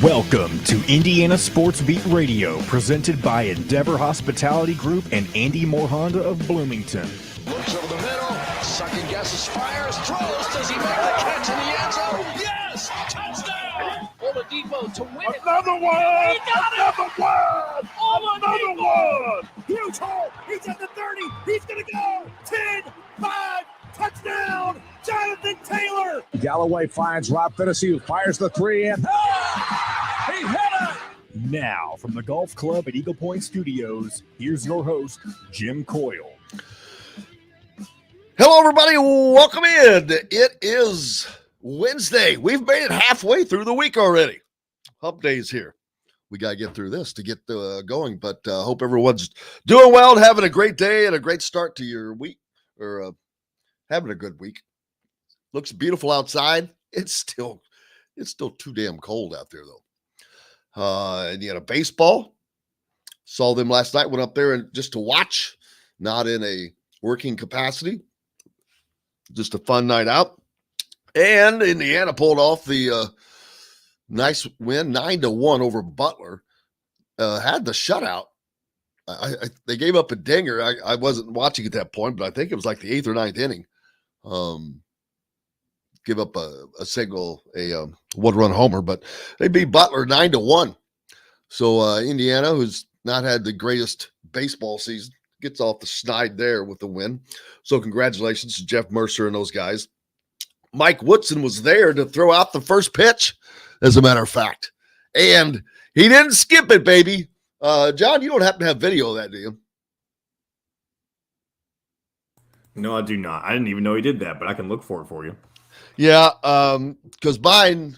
Welcome to Indiana Sports Beat Radio, presented by Endeavor Hospitality Group and Andy Moore Honda of Bloomington. Looks over the middle, second guesses, fires, throws. Does he make the catch in the end zone? Yes! Touchdown! Oladipo to win it. Another one! He got Another one! Oladipo! Another one! Huge hole! He's at the 30! He's gonna go! 10, 5, touchdown! Jonathan Taylor! Galloway finds Rob Finnessy, who fires the three in. He hit it! Now, from the Golf Club at Eagle Point Studios, here's your host, Jim Coyle. Hello, everybody. Welcome in. It is Wednesday. We've made it halfway through the week already. Hump day's here. We got to get through this to get going, but hope everyone's doing well and having a great day and a great start to your week, or having a good week. Looks beautiful outside. It's still too damn cold out there, though. Indiana baseball. Saw them last night. Went up there and just to watch, not in a working capacity. Just a fun night out. And Indiana pulled off the nice win, 9-1 over Butler. Had the shutout. They gave up a dinger. I wasn't watching at that point, but I think it was like the 8th or 9th inning. Give up a single, a one-run homer, but they beat Butler 9-1. So Indiana, who's not had the greatest baseball season, gets off the schneid there with the win. So congratulations to Jeff Mercer and those guys. Mike Woodson was there to throw out the first pitch, as a matter of fact. And he didn't skip it, baby. John, you don't happen to have video of that, do you? No, I do not. I didn't even know he did that, but I can look for it for you. Yeah, because mine,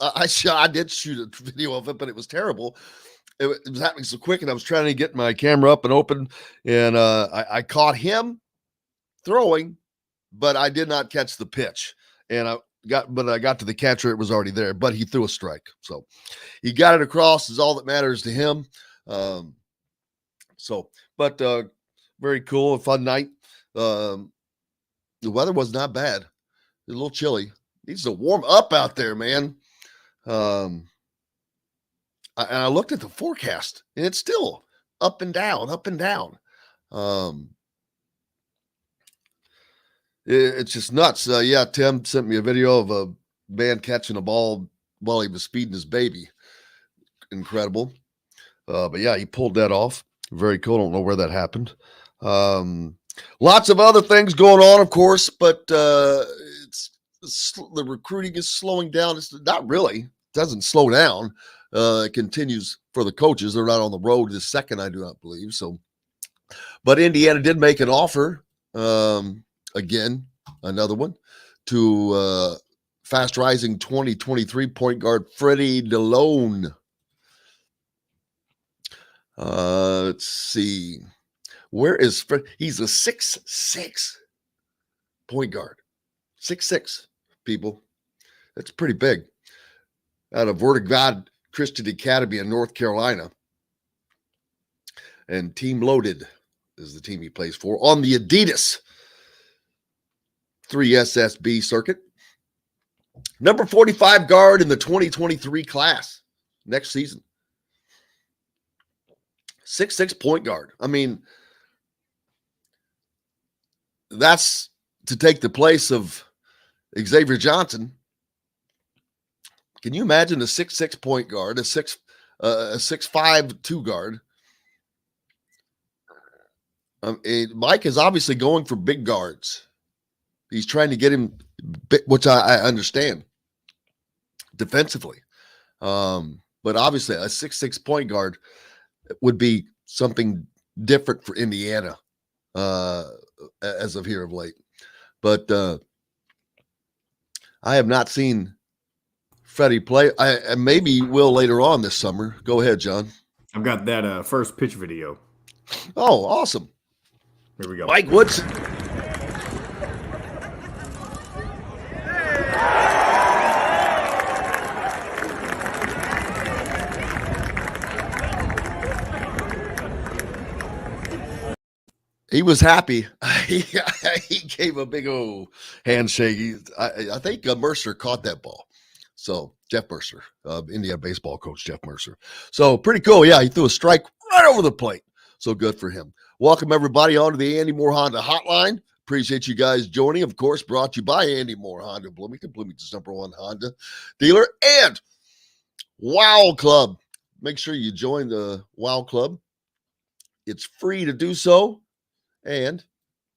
I did shoot a video of it, but it was terrible. It was happening so quick, and I was trying to get my camera up and open, and I caught him throwing, but I did not catch the pitch. And I got to the catcher, it was already there, but he threw a strike. So he got it across, is all that matters to him. Very cool, a fun night. The weather was not bad. A little chilly. Needs to warm up out there, man. And I looked at the forecast, and it's still up and down, up and down. It's just nuts. Tim sent me a video of a man catching a ball while he was feeding his baby. Incredible. But yeah, he pulled that off. Very cool. Don't know where that happened. Lots of other things going on, of course, but the recruiting is slowing down. It's not really. It doesn't slow down. It continues for the coaches. They're not on the road this second, I do not believe. So, but Indiana did make an offer, again, another one, to fast-rising 2023 point guard Freddie DeLone. Let's see. Where is Fred? He's a 6'6" point guard. 6'6", people. That's pretty big. Out of Word of God Christian Academy in North Carolina. And Team Loaded is the team he plays for on the Adidas 3SSB circuit. Number 45 guard in the 2023 class next season. 6'6" point guard. I mean, that's to take the place of Xavier Johnson. Can you imagine a 6'6" point guard, a 6'5" two guard? Mike is obviously going for big guards. He's trying to get him, which I understand, defensively. But obviously a 6'6" point guard would be something different for Indiana as of here of late. But I have not seen Freddie play. I maybe will later on this summer. Go ahead, John. I've got that first pitch video. Oh, awesome. Here we go. Mike Woodson. He was happy. He gave a big old handshake. I think Mercer caught that ball. So Jeff Mercer, Indiana baseball coach Jeff Mercer. So pretty cool. Yeah, he threw a strike right over the plate. So good for him. Welcome everybody onto the Andy Moore Honda Hotline. Appreciate you guys joining. Of course, brought to you by Andy Moore Honda Bloomington, Bloomington's #1 Honda dealer, and Wow Club. Make sure you join the Wow Club. It's free to do so, and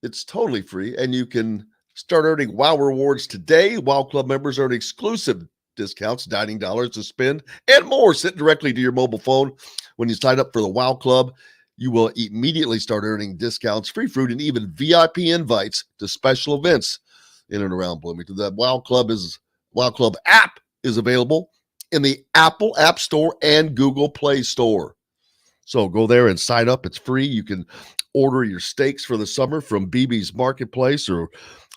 it's totally free. And you can start earning Wow rewards today. Wow Club members earn exclusive discounts, dining dollars to spend, and more sent directly to your mobile phone. When you sign up for the Wow Club, you will immediately start earning discounts, free fruit, and even VIP invites to special events in and around Bloomington. The Wow Club app is available in the Apple App Store and Google Play Store. So go there and sign up. It's free. You can order your steaks for the summer from BB's Marketplace or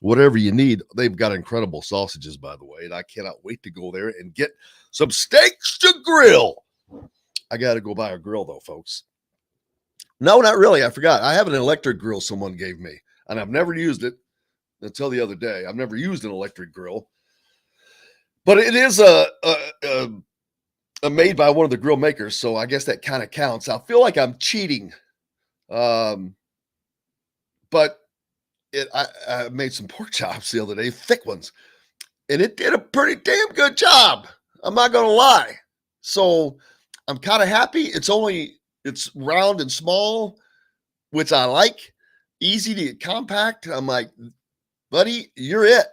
whatever you need. They've got incredible sausages, by the way, and I cannot wait to go there and get some steaks to grill. I got to go buy a grill, though, folks. No, not really. I forgot. I have an electric grill someone gave me, and I've never used it until the other day. I've never used an electric grill, but it is a made by one of the grill makers, so I guess that kind of counts. I feel like I'm cheating, but I made some pork chops the other day, thick ones, and it did a pretty damn good job. I'm not going to lie. So I'm kind of happy. It's round and small, which I like. Easy to get compact. I'm like, buddy, you're it.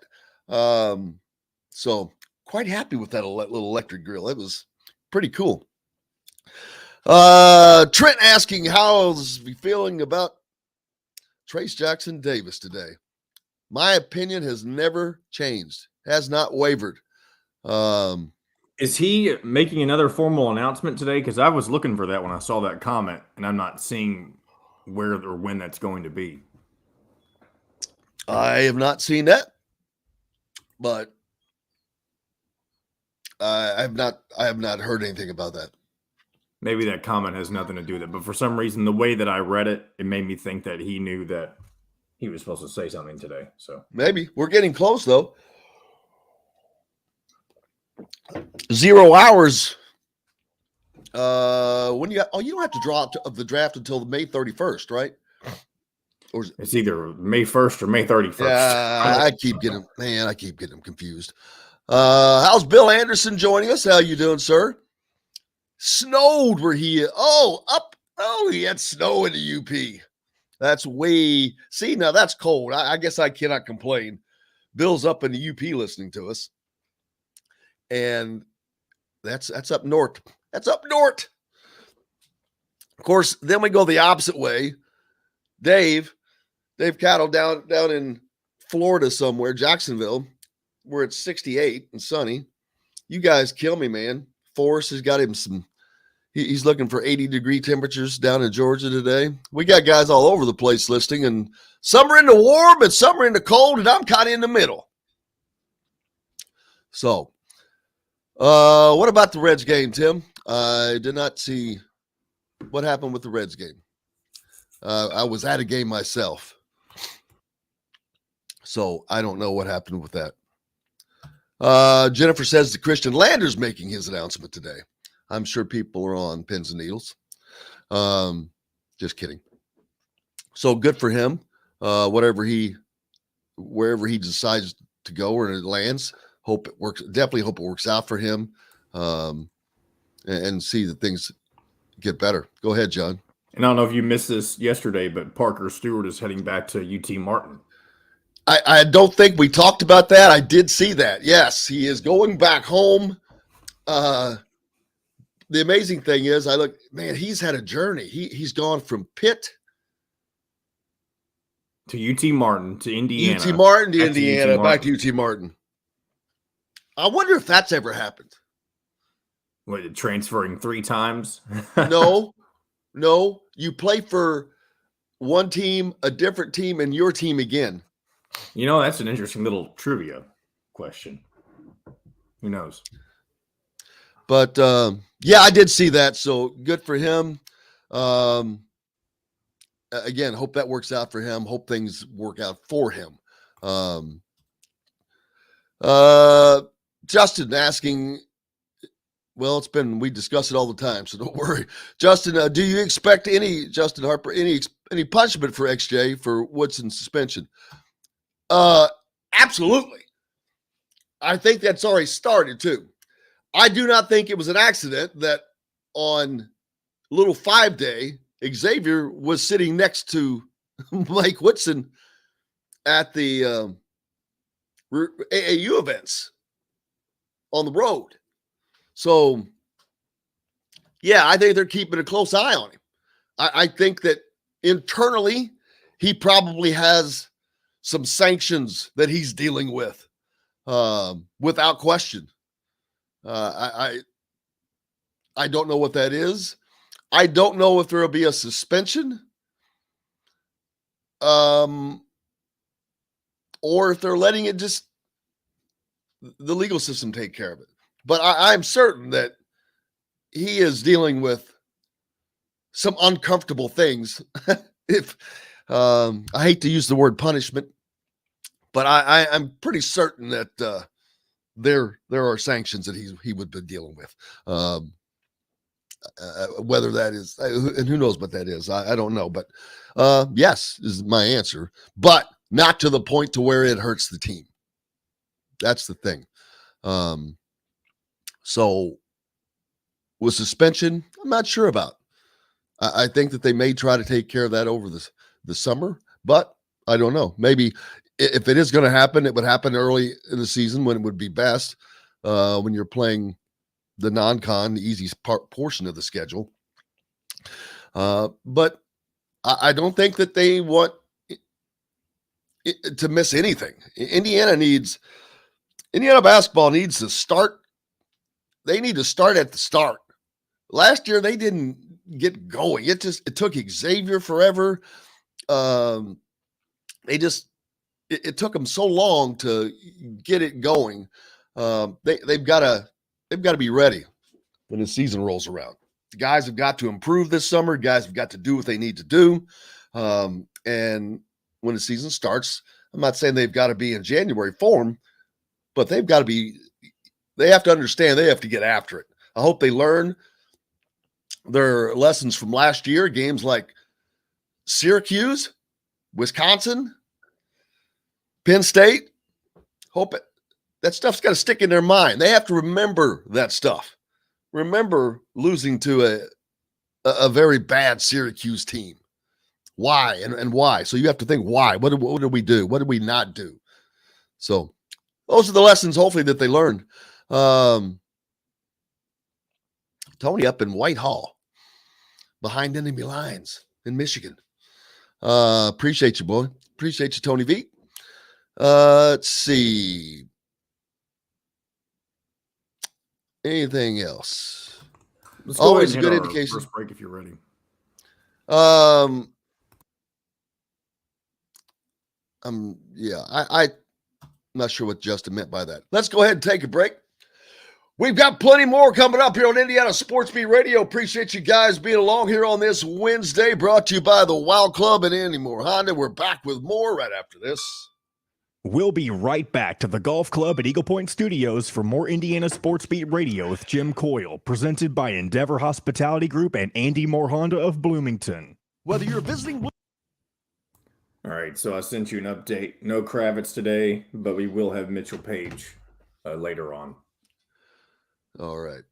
So quite happy with that little electric grill. It was pretty cool. Trent asking how's he feeling about Trace Jackson Davis today. My opinion has never changed, has not wavered. Is he making another formal announcement today? Because I was looking for that when I saw that comment, and I'm not seeing where or when that's going to be. I have not seen that, but I have not heard anything about that. Maybe that comment has nothing to do with it, but for some reason, the way that I read it, it made me think that he knew that he was supposed to say something today. So maybe we're getting close though. 0 hours. When you don't have to draw out of the draft until May 31st, right? Or it's either May 1st or May 31st. Yeah, I keep getting them confused. How's Bill Anderson joining us? How you doing, sir? Snowed where he is. He had snow in the UP. That's now that's cold. I guess I cannot complain. Bill's up in the UP listening to us. And that's up north. That's up north. Of course, then we go the opposite way. Dave Cattle down in Florida somewhere, Jacksonville, where it's 68 and sunny. You guys kill me, man. Forrest has got him he's looking for 80-degree temperatures down in Georgia today. We got guys all over the place listening, and some are in the warm and some are in the cold, and I'm kind of in the middle. So, what about the Reds game, Tim? I did not see what happened with the Reds game. I was at a game myself, so I don't know what happened with that. Jennifer says that Christian Lander's making his announcement today. I'm sure people are on pins and needles. Just kidding. So good for him. Wherever he decides to go or it lands, hope it works. Definitely hope it works out for him. And see that things get better. Go ahead, John. And I don't know if you missed this yesterday, but Parker Stewart is heading back to UT Martin. I don't think we talked about that. I did see that. Yes, he is going back home. The amazing thing is, he's had a journey. He's gone from Pitt to UT Martin to Indiana. UT Martin to Indiana, back to UT Martin. I wonder if that's ever happened. What, transferring 3 times? No. You play for one team, a different team, and your team again. You know, that's an interesting little trivia question. Who knows? But, yeah, I did see that. So good for him. Again, hope that works out for him. Hope things work out for him. Justin asking, Well, we discuss it all the time, so don't worry. Justin, do you expect Justin Harper, any punishment for XJ for Woodson's suspension? Absolutely. I think that's already started too. I do not think it was an accident that on Little 5-Day, Xavier was sitting next to Mike Woodson at the AAU events on the road. So, yeah, I think they're keeping a close eye on him. I think that internally, he probably has some sanctions that he's dealing with, without question. I don't know what that is. I don't know if there will be a suspension, or if they're letting it just the legal system take care of it. But I'm certain that he is dealing with some uncomfortable things. If I hate to use the word punishment, but I'm pretty certain that there are sanctions that he would be dealing with. Whether that is, and who knows what that is, I don't know. But yes is my answer, but not to the point to where it hurts the team. That's the thing. So with suspension, I'm not sure about. I think that they may try to take care of that over the summer, but I don't know. Maybe if it is going to happen, it would happen early in the season when it would be best, when you're playing the non-con, the easy portion of the schedule. But I don't think that they want to miss anything. Indiana basketball needs to start. They need to start at the start. Last year, they didn't get going. It took Xavier forever. It took them so long to get it going. They've got to be ready when the season rolls around. The guys have got to improve this summer. Guys have got to do what they need to do. And when the season starts, I'm not saying they've got to be in January form, but they have to understand they have to get after it. I hope they learn their lessons from last year, games like Syracuse, Wisconsin, Penn State. Hope that stuff's got to stick in their mind. They have to remember that stuff. Remember losing to a very bad Syracuse team. Why and why? So you have to think why. What did we do? What did we not do? So those are the lessons, hopefully, that they learned. Tony up in Whitehall, behind enemy lines in Michigan. Appreciate you, boy. Appreciate you, Tony V. Let's see. Anything else? Let's go Always a ahead and good hit our indication. first break if you're ready. I'm not sure what Justin meant by that. Let's go ahead and take a break. We've got plenty more coming up here on Indiana Sports Beat Radio. Appreciate you guys being along here on this Wednesday, brought to you by the Wild Club and Andy Moore Honda. We're back with more right after this. We'll be right back to the Golf Club at Eagle Point Studios for more Indiana Sports Beat Radio with Jim Coyle, presented by Endeavor Hospitality Group and Andy Moore Honda of Bloomington. Whether you're visiting... All right, so I sent you an update. No Kravitz today, but we will have Mitchell Paige later on. All right.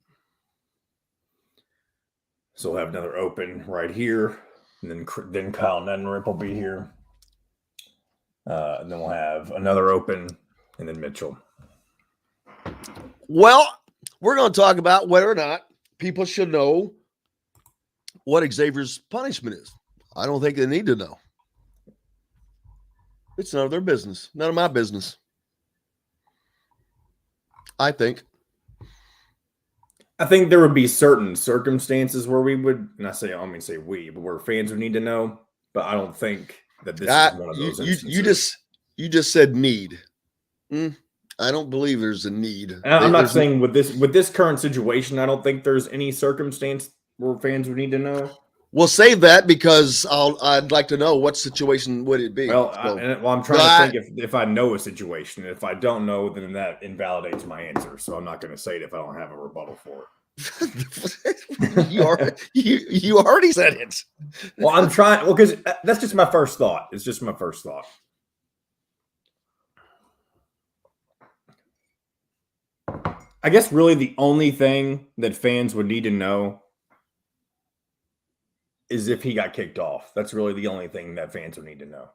So we'll have another open right here, and then Kyle Neddenriep will be here. And then we'll have another open, and then Mitchell. Well, we're going to talk about whether or not people should know what Xavier's punishment is. I don't think they need to know. It's none of their business. None of my business. I think there would be certain circumstances where we would, and I don't mean say we, but where fans would need to know. But I don't think that this is one of those instances. You just said need. I don't believe there's a need. I'm not saying with this current situation, I don't think there's any circumstance where fans would need to know. We'll save that because I'd like to know what situation would it be. Well, I'm trying to think if I know a situation. If I don't know, then that invalidates my answer. So I'm not going to say it if I don't have a rebuttal for it. you already said it. Well, I'm trying. Well, because that's just my first thought. It's just my first thought. I guess really the only thing that fans would need to know is if he got kicked off. That's really the only thing that fans would need to know.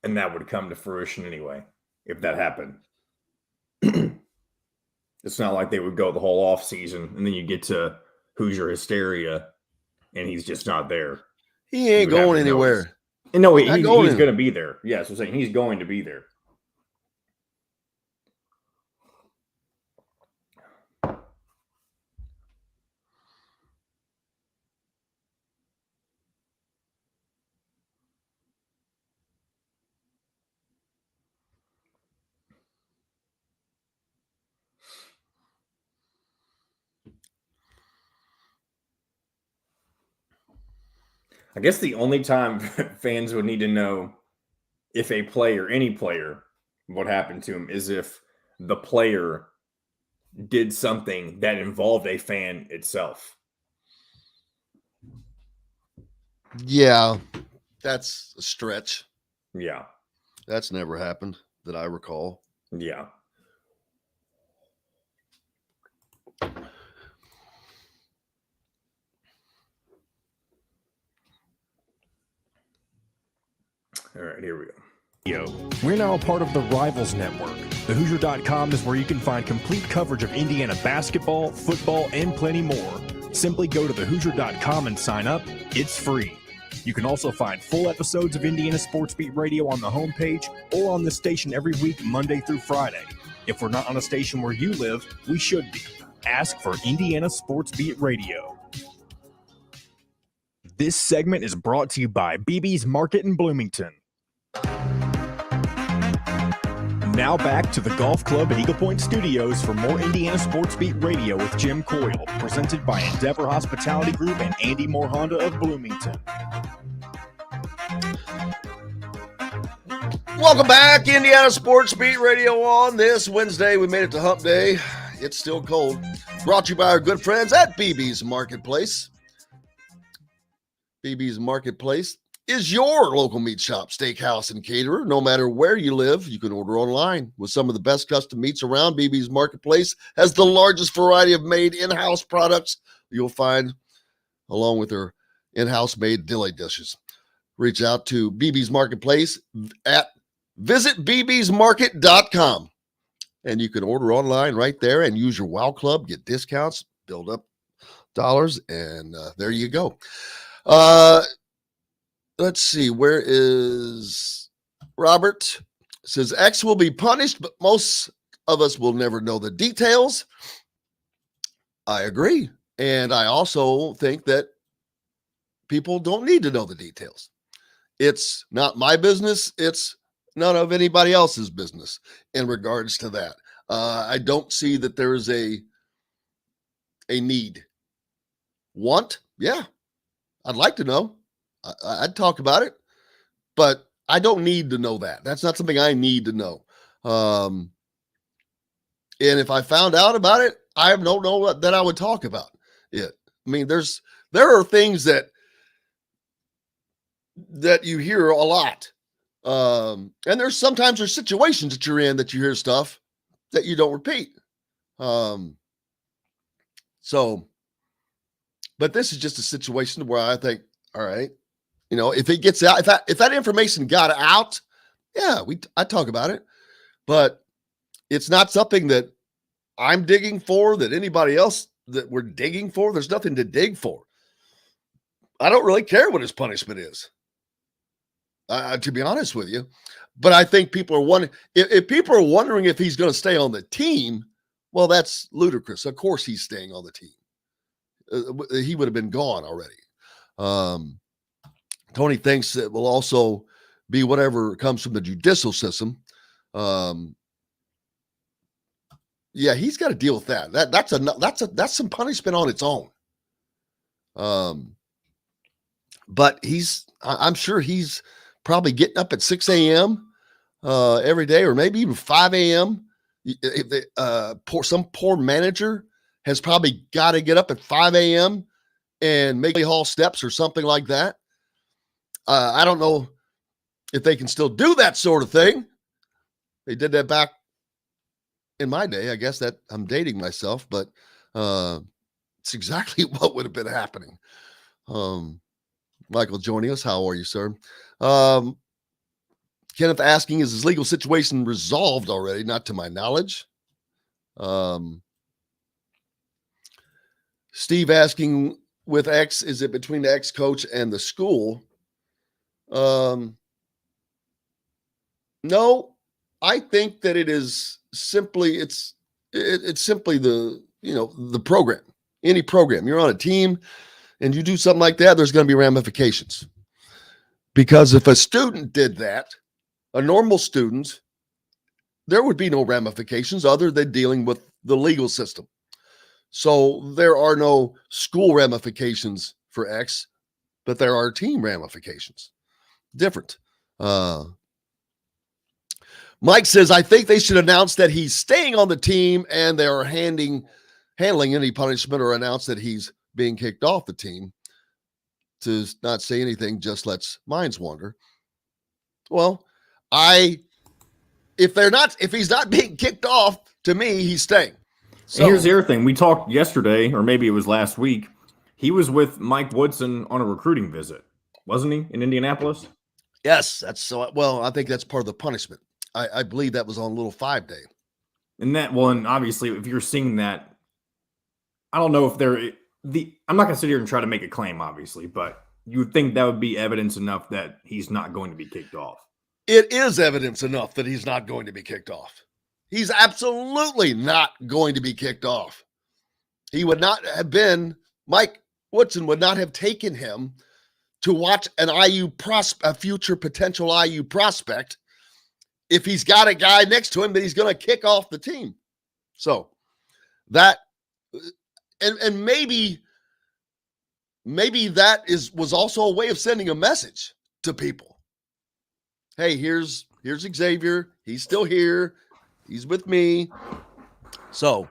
And that would come to fruition anyway, if that happened. It's not like they would go the whole off season and then you get to Hoosier hysteria and he's just not there. He ain't going anywhere. And no, he's going to be there. Yes, I'm saying he's going to be there. I guess the only time fans would need to know if a player, any player, what happened to him is if the player did something that involved a fan itself. Yeah, that's a stretch. Yeah. That's never happened that I recall. Yeah. All right, here we go. We're now a part of the Rivals Network. TheHoosier.com is where you can find complete coverage of Indiana basketball, football, and plenty more. Simply go to TheHoosier.com and sign up. It's free. You can also find full episodes of Indiana Sports Beat Radio on the homepage or on the station every week, Monday through Friday. If we're not on a station where you live, we should be. Ask for Indiana Sports Beat Radio. This segment is brought to you by BB's Market in Bloomington. Now back to the Golf Club at Eagle Point Studios for more Indiana Sports Beat Radio with Jim Coyle, presented by Endeavor Hospitality Group and Andy Moore Honda of Bloomington. Welcome back, Indiana Sports Beat Radio on this Wednesday. We made it to Hump Day. It's still cold. Brought to you by our good friends at BB's Marketplace. BB's Marketplace is your local meat shop, steakhouse, and caterer. No matter where you live, you can order online with some of the best custom meats around. BB's Marketplace has the largest variety of made in-house products you'll find, along with their in-house made deli dishes. Reach out to BB's Marketplace at visitbbsmarket.com. And you can order online right there and use your WOW Club, get discounts, build up dollars, and there you go. Let's see, where is Robert? It says X will be punished, but most of us will never know the details. I agree. And I also think that people don't need to know the details. It's not my business. It's none of anybody else's business in regards to that. I don't see that there is a need. Want? Yeah. I'd like to know. I'd talk about it, but I don't need to know that. That's not something I need to know. And if I found out about it, I don't know that I would talk about it. I mean, there are things that you hear a lot. And there's situations that you're in that you hear stuff that you don't repeat. But this is just a situation where I think, all right, if it gets out, if that information got out, yeah, I talk about it, but it's not something that I'm digging for, that anybody else that we're digging for. There's nothing to dig for. I don't really care what his punishment is, to be honest with you. But I think people are wondering if people are wondering if he's going to stay on the team. Well, that's ludicrous. Of course, he's staying on the team. He would have been gone already. Tony thinks it will also be whatever comes from the judicial system. Yeah, he's got to deal with that. That's some punishment on its own. But I'm sure he's probably getting up at 6 a.m. Every day, or maybe even 5 a.m. If some poor manager has probably got to get up at 5 a.m. and make hall steps or something like that. I don't know if they can still do that sort of thing. They did that back in my day. I guess that I'm dating myself, but it's exactly what would have been happening. Michael joining us. How are you, sir? Kenneth asking, is his legal situation resolved already? Not to my knowledge. Steve asking, with X, is it between the ex-coach and the school? No, I think that it is simply, it's simply the program. Any program. You're on a team and you do something like that, there's going to be ramifications. Because if a student did that, a normal student, there would be no ramifications other than dealing with the legal system. So there are no school ramifications for X, but there are team ramifications. Different. Mike says, I think they should announce that he's staying on the team and they are handling any punishment, or announce that he's being kicked off the team. To not say anything just lets minds wander. Well, if he's not being kicked off, to me, he's staying. So and here's the other thing. We talked yesterday, or maybe it was last week. He was with Mike Woodson on a recruiting visit, wasn't he, in Indianapolis? Yes, that's so. Well, I think that's part of the punishment. I believe that was on Little 5-Day. And that one, obviously, if you're seeing that, I don't know if I'm not going to sit here and try to make a claim, obviously, but you would think that would be evidence enough that he's not going to be kicked off. It is evidence enough that he's not going to be kicked off. He's absolutely not going to be kicked off. He would not have been, Mike Woodson would not have taken him to watch a future potential IU prospect if he's got a guy next to him that he's going to kick off the team. So that, and maybe that was also a way of sending a message to people. Hey, here's Xavier. He's still here. He's with me. So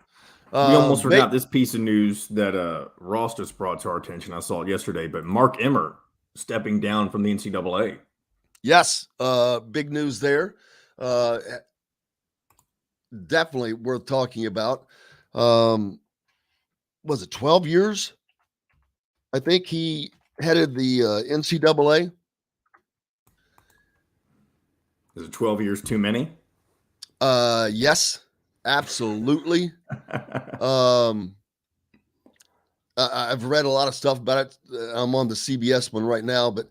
we almost forgot this piece of news that Ross just brought to our attention. I saw it yesterday, but Mark Emmer stepping down from the NCAA. Yes, big news there. Definitely worth talking about. Was it 12 years? I think he headed the NCAA. Is it 12 years too many? Yes, absolutely. I've read a lot of stuff about it. I'm on the CBS one right now, but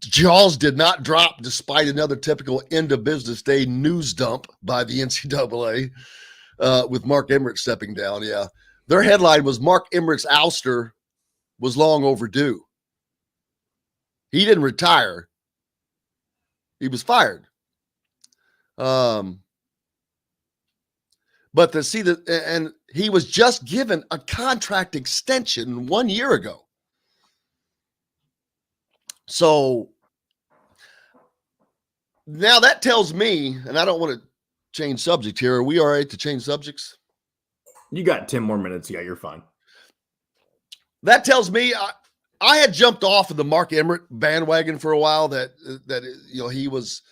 jaws did not drop despite another typical end of business day news dump by the NCAA with Mark Emmert stepping down. Yeah. Their headline was Mark Emmert's ouster was long overdue. He didn't retire. He was fired. But to see that, and he was just given a contract extension 1 year ago. So now that tells me, and I don't want to change subject here. Are we all right to change subjects? You got 10 more minutes. Yeah, you're fine. That tells me I had jumped off of the Mark Emmert bandwagon for a while that it was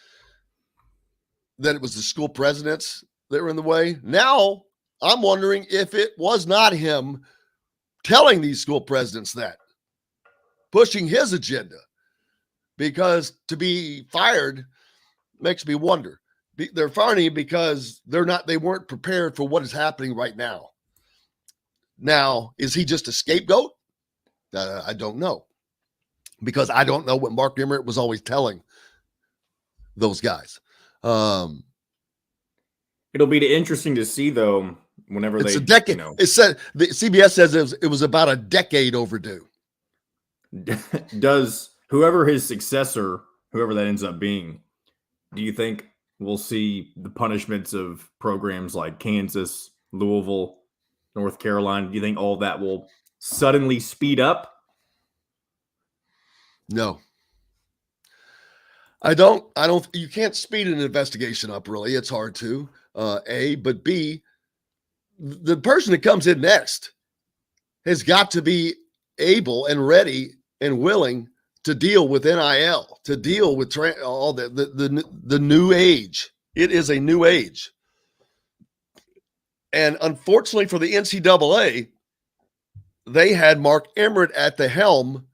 the school presidents that were in the way. Now I'm wondering if it was not him telling these school presidents that, pushing his agenda, because to be fired makes me wonder. They're firing him because they weren't prepared for what is happening right now. Now, is he just a scapegoat? I don't know, because I don't know what Mark Emmert was always telling those guys. It'll be interesting to see, though, whenever it's a decade. It said the CBS says it was about a decade overdue. Does whoever his successor, whoever that ends up being, do you think we'll see the punishments of programs like Kansas, Louisville, North Carolina? Do you think all that will suddenly speed up? No. I don't, you can't speed an investigation up, really. It's hard to, A, but B, the person that comes in next has got to be able and ready and willing to deal with NIL, to deal with all the new age. It is a new age. And unfortunately for the NCAA, they had Mark Emmer at the helm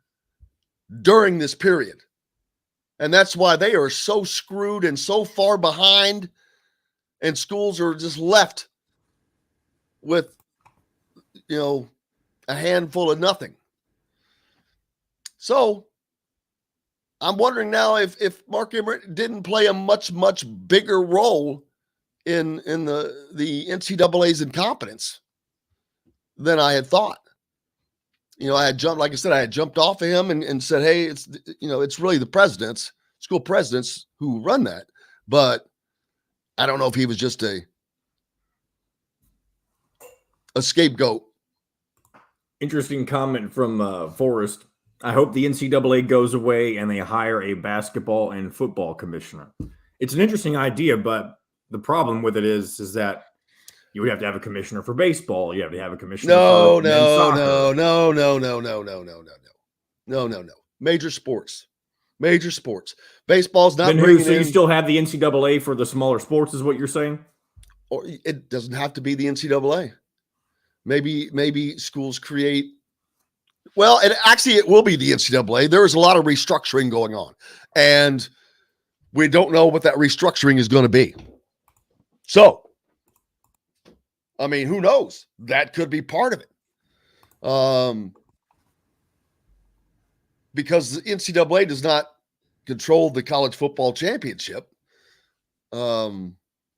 during this period. And that's why they are so screwed and so far behind, and schools are just left with, a handful of nothing. So I'm wondering now if Mark Emmer didn't play a much, much bigger role in the NCAA's incompetence than I had thought. I had jumped off of him and said, hey, it's really the school presidents who run that. But I don't know if he was just a scapegoat. Interesting comment from Forrest. I hope the NCAA goes away and they hire a basketball and football commissioner. It's an interesting idea, but the problem with it is that you would have to have a commissioner for baseball. You have to have a commissioner for men's soccer. No. Major sports. Baseball's not then bringing so in. You still have the NCAA for the smaller sports, is what you're saying? Or it doesn't have to be the NCAA. Maybe schools create. Well, and actually it will be the NCAA. There is a lot of restructuring going on, and we don't know what that restructuring is going to be. So, I mean, who knows? That could be part of it. Because the NCAA does not control the college football championship. They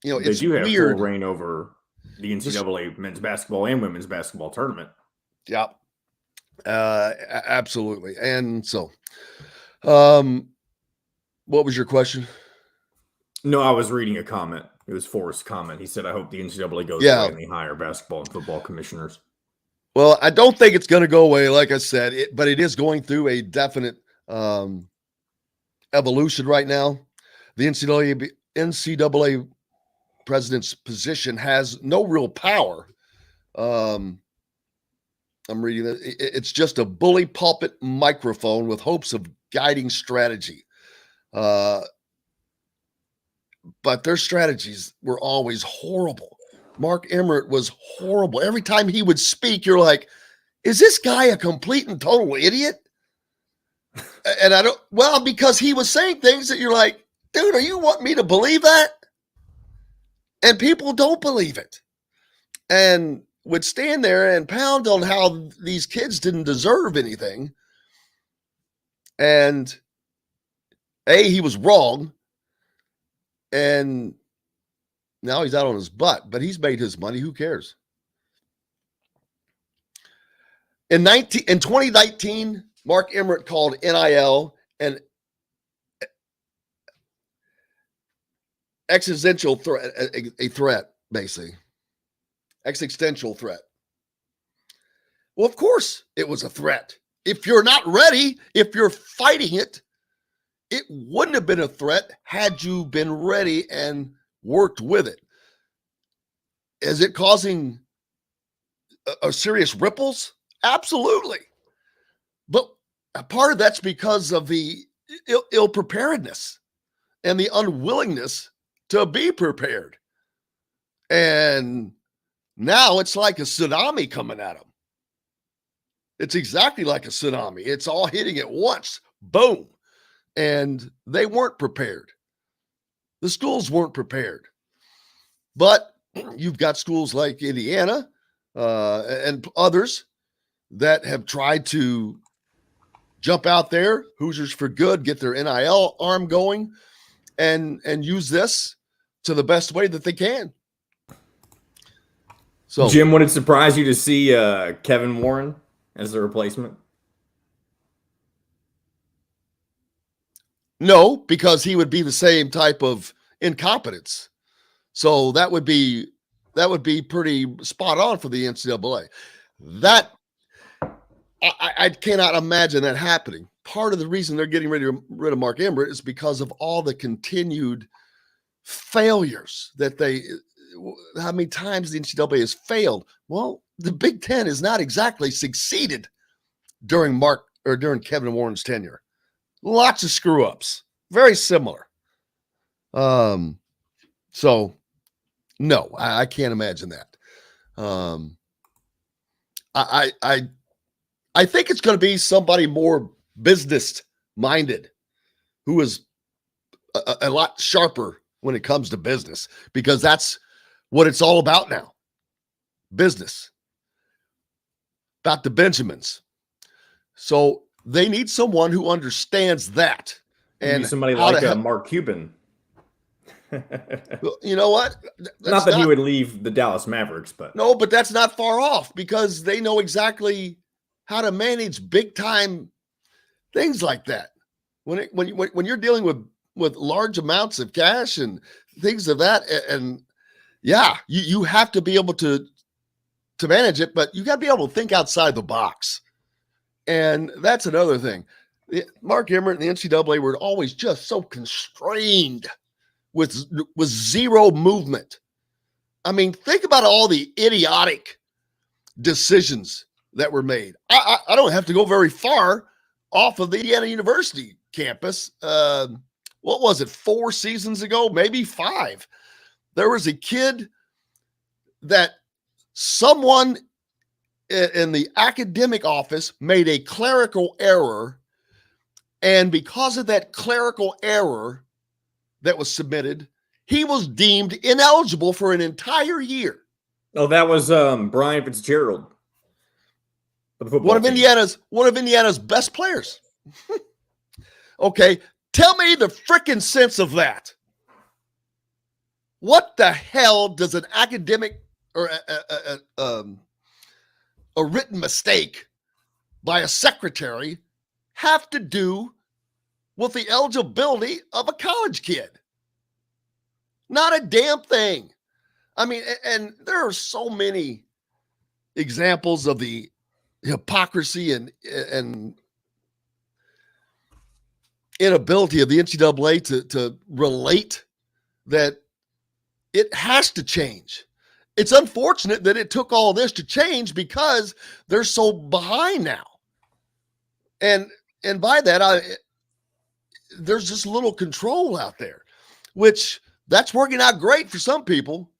it's do have weird. full reign over the NCAA men's basketball and women's basketball tournament. Yeah, absolutely. And so, what was your question? No, I was reading a comment. It was Forrest's comment. He said, I hope the NCAA goes away and they hire basketball and football commissioners. Well, I don't think it's going to go away, like I said, but it is going through a definite evolution right now. The NCAA president's position has no real power. I'm reading that. It's just a bully pulpit microphone with hopes of guiding strategy. But their strategies were always horrible. Mark Emmer was horrible. Every time he would speak, you're like, is this guy a complete and total idiot? And because he was saying things that you're like, dude, are you want me to believe that? And people don't believe it. And would stand there and pound on how these kids didn't deserve anything. And he was wrong. And now he's out on his butt, but he's made his money. Who cares? In 2019, Mark Emmer called NIL an existential threat, a threat, basically. Existential threat. Well, of course it was a threat. If you're not ready, if you're fighting it, it wouldn't have been a threat had you been ready and worked with it. Is it causing a serious ripples? Absolutely. But a part of that's because of the ill preparedness and the unwillingness to be prepared. And now it's like a tsunami coming at them. It's exactly like a tsunami. It's all hitting at once. Boom. And they weren't prepared. The schools weren't prepared. But you've got schools like Indiana and others that have tried to jump out there, Hoosiers for Good, get their NIL arm going, and use this to the best way that they can. So, Jim, would it surprise you to see Kevin Warren as the replacement? No, because he would be the same type of incompetence. So that would be pretty spot on for the NCAA. That I cannot imagine that happening part of the reason they're getting rid of Mark Emmer is because of all the continued failures that how many times the NCAA has failed. Well, the Big Ten has not exactly succeeded during Kevin Warren's tenure. Lots of screw ups, very similar. So no, I can't imagine that. I think it's going to be somebody more business minded who is a lot sharper when it comes to business, because that's what it's all about now. Business. About the Benjamins. So they need someone who understands that. And maybe somebody like Mark Cuban. You know what? Not that he would leave the Dallas Mavericks, but no, but that's not far off, because they know exactly how to manage big time things like that. When you're dealing with large amounts of cash and things of that, and yeah, you have to be able to manage it, but you got to be able to think outside the box. And that's another thing. Mark Emmer and the NCAA were always just so constrained with zero movement. I mean, think about all the idiotic decisions that were made. I don't have to go very far off of the Indiana University campus. What was it, 4 seasons ago? Maybe 5. There was a kid that someone in the academic office made a clerical error, and because of that clerical error that was submitted, he was deemed ineligible for an entire year. Oh, that was Brian Fitzgerald. One of Indiana's best players. Okay, tell me the frickin' sense of that. What the hell does an academic or a written mistake by a secretary have to do with the eligibility of a college kid? Not a damn thing. I mean, and there are so many examples of the hypocrisy and inability of the NCAA to relate that it has to change. It's unfortunate that it took all this to change, because they're so behind now. And by that, there's just little control out there, which that's working out great for some people.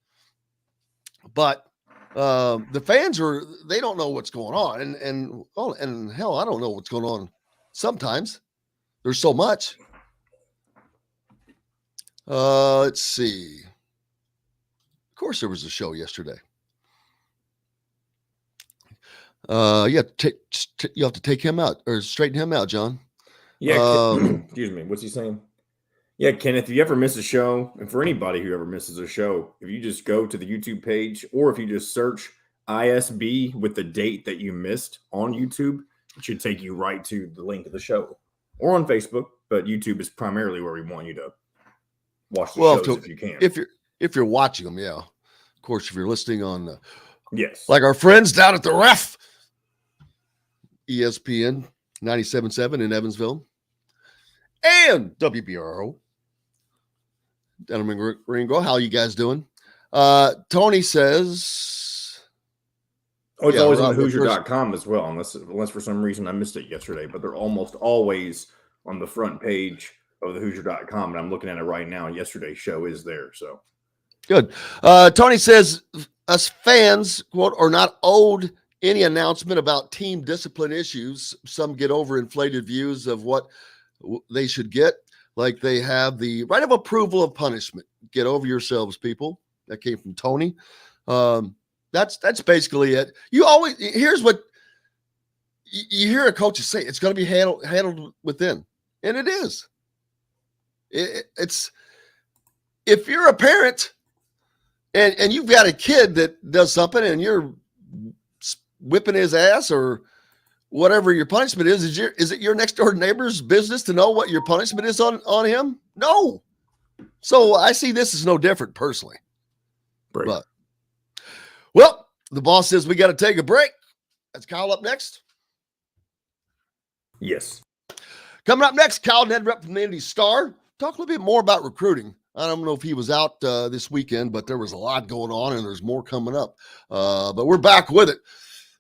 But the fans they don't know what's going on. And hell, I don't know what's going on sometimes. There's so much. Let's see. Of course, there was a show yesterday. You have to take him out or straighten him out, John. Yeah. Excuse me. What's he saying? Yeah, Kenneth, if you ever miss a show, and for anybody who ever misses a show, if you just go to the YouTube page, or if you just search ISB with the date that you missed on YouTube, it should take you right to the link of the show, or on Facebook. But YouTube is primarily where we want you to watch the shows if you can. If you're watching them, yeah. Of course, if you're listening on, yes, like our friends down at the Ref, ESPN 97.7 in Evansville, and WBRO. Gentlemen, Ringo, how you guys doing? Tony says, oh, it's always on Hoosier.com as well, unless for some reason I missed it yesterday, but they're almost always on the front page of the Hoosier.com, and I'm looking at it right now. Yesterday's show is there, so good. Tony says, us fans, quote, are not owed any announcement about team discipline issues. Some get overinflated views of what they should get, like they have the right of approval of punishment. Get over yourselves, people. That came from Tony. That's basically it. Here's what you hear a coach say: it's going to be handled within, and it is. It's if you're a parent and you've got a kid that does something and you're whipping his ass or whatever your punishment is it your next door neighbor's business to know what your punishment is on him? No. So I see this as no different personally. Break. But, well, the boss says we got to take a break. That's Kyle up next. Yes. Coming up next, Kyle Neddenriep from the Indy Star. Talk a little bit more about recruiting. I don't know if he was out this weekend, but there was a lot going on, and there's more coming up. But we're back with it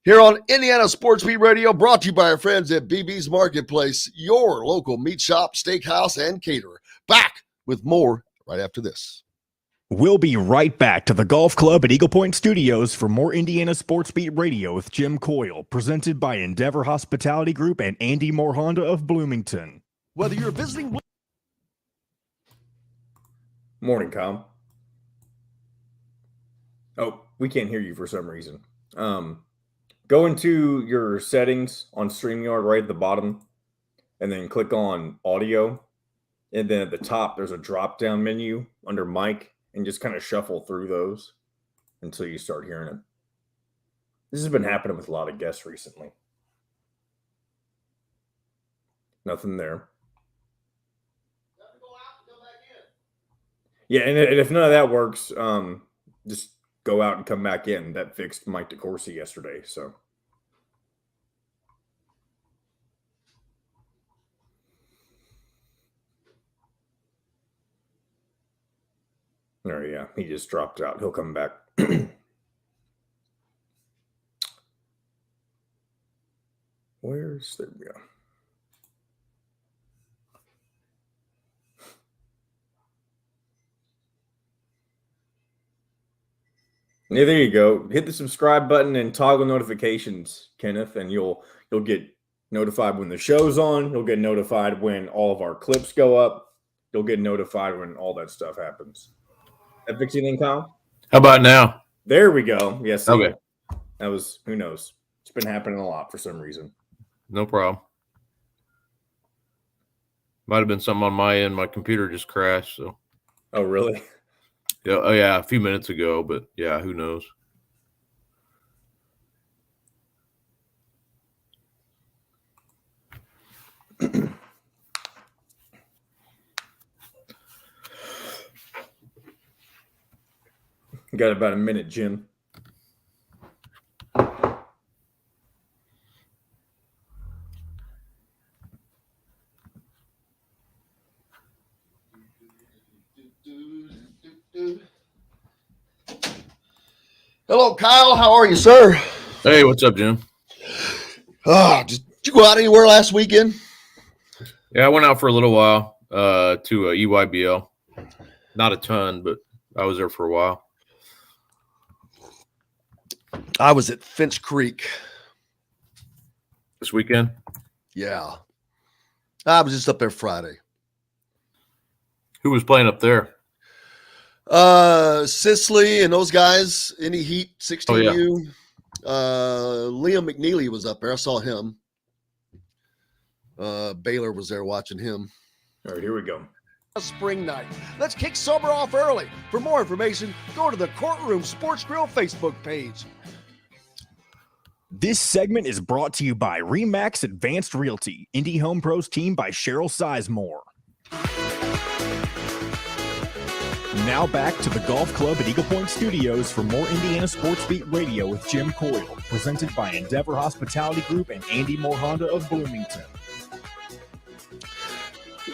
here on Indiana Sports Beat Radio, brought to you by our friends at BB's Marketplace, your local meat shop, steakhouse, and caterer. Back with more right after this. We'll be right back to the golf club at Eagle Point Studios for more Indiana Sports Beat Radio with Jim Coyle, presented by Endeavor Hospitality Group and Andy Moore Honda of Bloomington. Whether you're visiting... Morning, Kyle. Oh, we can't hear you for some reason. Go into your settings on StreamYard right at the bottom, and then click on audio. And then at the top, there's a drop-down menu under mic, and just kind of shuffle through those until you start hearing it. This has been happening with a lot of guests recently. Nothing there. Yeah, and if none of that works, just go out and come back in. That fixed Mike DeCourcy yesterday, so. There, yeah, he just dropped out. He'll come back. There we go. Yeah, there you go. Hit the subscribe button and toggle notifications, Kenneth, and you'll get notified when the show's on. You'll get notified when all of our clips go up. You'll get notified when all that stuff happens. That fix anything, Kyle? How about now? There we go. Yes. Okay. That was, who knows? It's been happening a lot for some reason. No problem. Might have been something on my end. My computer just crashed. So. Oh, really? Yeah. Oh, yeah. A few minutes ago, but yeah, who knows? Got about a minute, Jim. Hello, Kyle. How are you, sir? Hey, what's up, Jim? Did you go out anywhere last weekend? Yeah, I went out for a little while to EYBL. Not a ton, but I was there for a while. I was at Finch Creek. This weekend? Yeah. I was just up there Friday. Who was playing up there? Sisley and those guys, Indy Heat, 16U. Liam McNeely was up there. I saw him. Baylor was there watching him. All right, here we go. A spring night. Let's kick summer off early. For more information, go to the Courtroom Sports Grill Facebook page. This segment is brought to you by RE/MAX Advanced Realty, Indy Home Pros team by Cheryl Sizemore. Now back to the golf club at Eagle Point Studios for more Indiana Sports Beat Radio with Jim Coyle, presented by Endeavor Hospitality Group and Andy Moore Honda of Bloomington.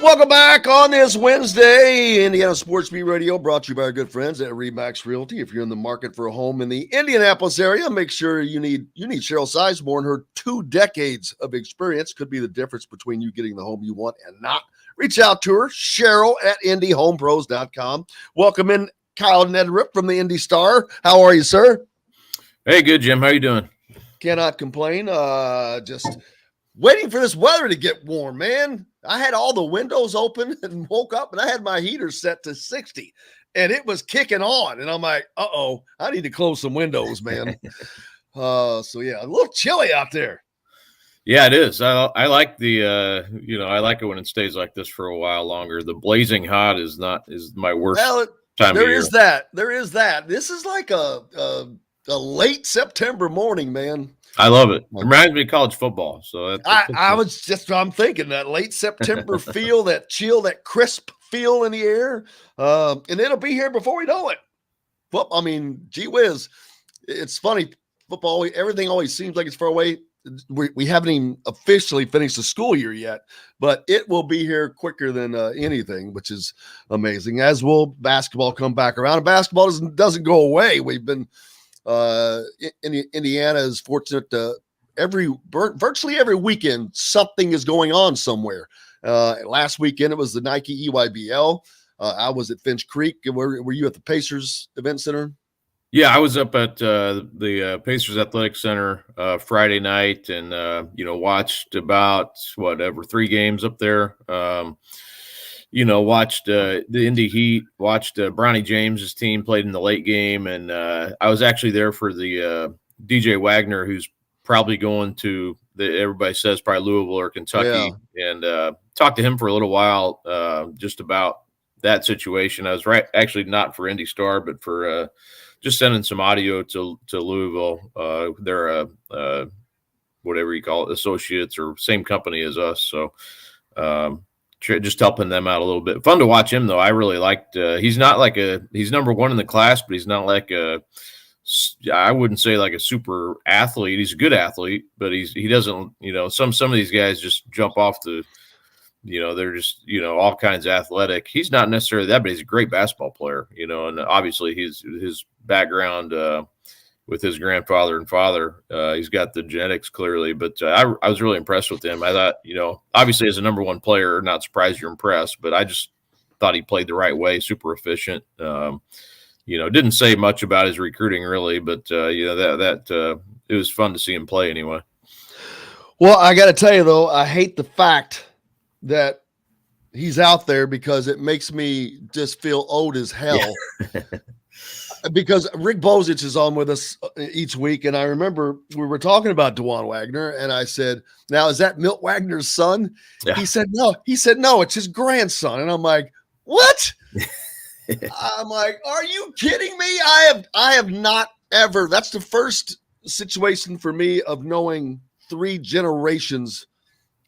Welcome back on this Wednesday. Indiana Sports Beat Radio brought to you by our good friends at RE/MAX Realty. If you're in the market for a home in the Indianapolis area, make sure you need Cheryl Sizemore, and her 2 decades of experience could be the difference between you getting the home you want and not. Reach out to her, Cheryl at IndyHomePros.com. Welcome in Kyle Neddenriep from the Indy Star. How are you, sir? Hey, good, Jim. How you doing? Cannot complain. Just waiting for this weather to get warm, man. I had all the windows open and woke up, and I had my heater set to 60, and it was kicking on. And I'm like, uh-oh, I need to close some windows, man. So, yeah, a little chilly out there. Yeah, it is. I like the, I like it when it stays like this for a while longer. The blazing hot is my worst time of year. There is that. This is like a late September morning, man. I love it. It reminds me of college football. So I'm thinking that late September feel, that chill, that crisp feel in the air. And it'll be here before we know it. Well, I mean, gee whiz. It's funny. Football, everything always seems like it's far away. we haven't even officially finished the school year yet, but it will be here quicker than anything, which is amazing. As will basketball come back around. And basketball doesn't go away. We've been Indiana is fortunate to virtually every weekend something is going on somewhere. Last weekend it was the Nike EYBL. I was at Finch Creek. Were you at the Pacers Event Center? Yeah, I was up at the Pacers Athletic Center Friday night, and watched about 3 games up there. Watched the Indy Heat, watched Bronny James's team played in the late game, and I was actually there for the DJ Wagner, who's probably going to everybody says probably Louisville or Kentucky, and talked to him for a little while just about that situation. I was actually not for Indy Star, but for just sending some audio to Louisville. They're whatever you call it, associates or same company as us. So just helping them out a little bit. Fun to watch him though. I really liked. He's not like he's number 1 in the class, but he's not like I wouldn't say like a super athlete. He's a good athlete, but he doesn't. Some of these guys just jump off the. They're just, all kinds of athletic. He's not necessarily that, but he's a great basketball player, and obviously his background with his grandfather and father, he's got the genetics clearly, but I was really impressed with him. I thought, obviously as a number 1 player, not surprised you're impressed, but I just thought he played the right way, super efficient. Didn't say much about his recruiting really, but it was fun to see him play anyway. Well, I got to tell you though, I hate the fact that he's out there because it makes me just feel old as hell. Yeah. Because Rick Bozich is on with us each week, and I remember we were talking about DeJuan Wagner, and I said, "Now is that Milt Wagner's son?" Yeah. He said, "No." He said, "No, it's his grandson." And I'm like, "What?" I'm like, "Are you kidding me?" I have not ever. That's the first situation for me of knowing 3 generations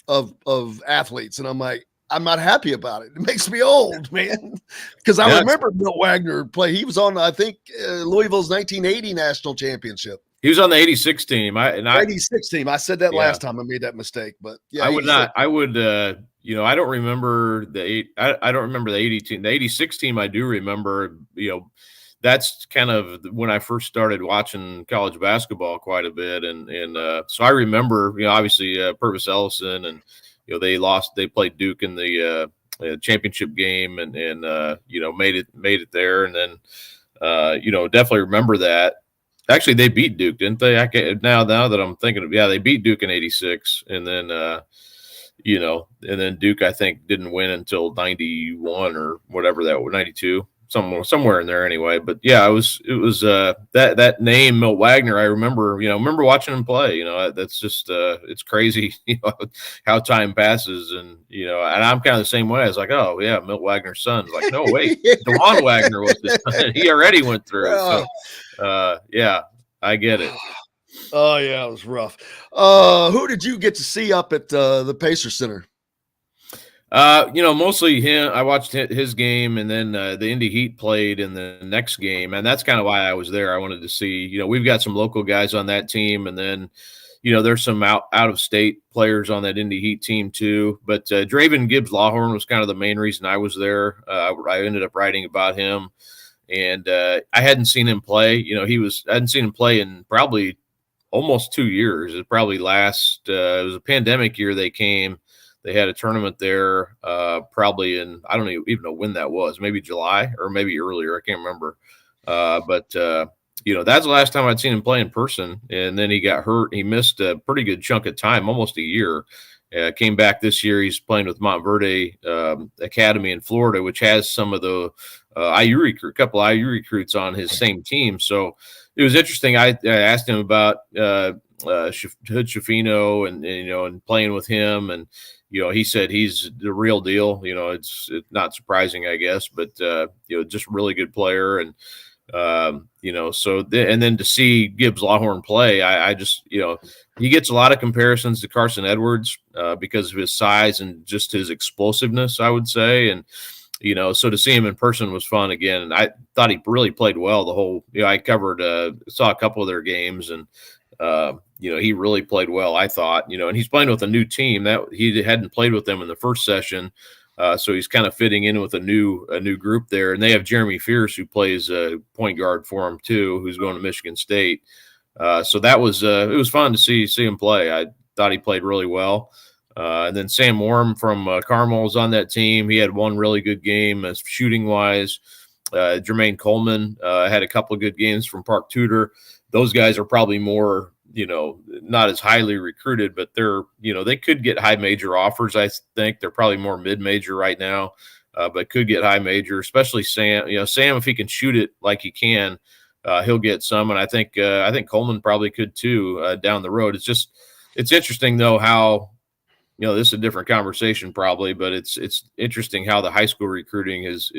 of athletes, and I'm like, I'm not happy about it. It makes me old, man, because I remember Milt Wagner play. He was on, I think, Louisville's 1980 national championship. He was on the 86 team. 86 team. I said that last time I made that mistake, but yeah, I would not. I would. I don't remember I don't remember the 80 team. The 86 team, I do remember. That's kind of when I first started watching college basketball quite a bit. And so I remember, obviously Purvis Ellison and, they played Duke in the championship game and made it there. And then, definitely remember that. Actually, they beat Duke, didn't they? Now that I'm thinking they beat Duke in 86. And then, and then Duke, I think, didn't win until 91 or whatever that was, 92. Somewhere in there anyway, but yeah, it was that name Milt Wagner. I remember watching him play. That's just it's crazy, how time passes, and and I'm kind of the same way. I was like, oh yeah, Milt Wagner's son. Like, no wait, DeJuan Wagner was his son. He already went through. So yeah, I get it. Oh yeah, it was rough. Who did you get to see up at the Pacer Center? Mostly him. I watched his game, and then the Indy Heat played in the next game, and that's kind of why I was there. I wanted to see, we've got some local guys on that team, and then, there's some out of state players on that Indy Heat team too. But Draven Gibbs Lawhorn was kind of the main reason I was there. I ended up writing about him, and I hadn't seen him play. I hadn't seen him play in probably almost 2 years. It probably it was a pandemic year they came. They had a tournament there probably in, I don't even know when that was, maybe July or maybe earlier. I can't remember. But that's the last time I'd seen him play in person. And then he got hurt. He missed a pretty good chunk of time, almost a year. Came back this year. He's playing with Montverde Academy in Florida, which has some of the couple of IU recruits on his same team. So it was interesting. I asked him about Hood Schifino and playing with him, and he said he's the real deal. It's not surprising, I guess, but just a really good player, and and then to see Gibbs Lawhorn play, I just he gets a lot of comparisons to Carson Edwards because of his size and just his explosiveness, I would say, and. So to see him in person was fun again. And I thought he really played well the whole, I covered, saw a couple of their games, and, he really played well, I thought, and he's playing with a new team that he hadn't played with them in the first session. So he's kind of fitting in with a new group there. And they have Jeremy Pierce, who plays point guard for him too, who's going to Michigan State. So that was it was fun to see him play. I thought he played really well. And then Sam Worm from Carmel was on that team. He had one really good game shooting wise. Jermaine Coleman had a couple of good games from Park Tudor. Those guys are probably more, not as highly recruited, but they're, they could get high major offers. I think they're probably more mid-major right now, but could get high major, especially Sam. Sam, if he can shoot it like he can, he'll get some. And I think Coleman probably could too down the road. It's interesting though how, this is a different conversation probably, but it's interesting how the high school recruiting is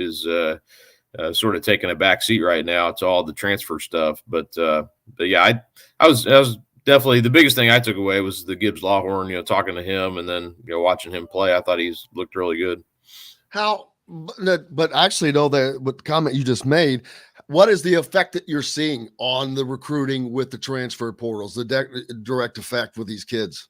sort of taking a back seat right now to all the transfer stuff. But yeah, I was definitely the biggest thing I took away was the Gibbs Lawhorn, talking to him and then, watching him play. I thought he's looked really good. But actually, with the comment you just made, what is the effect that you're seeing on the recruiting with the transfer portals, the direct effect with these kids?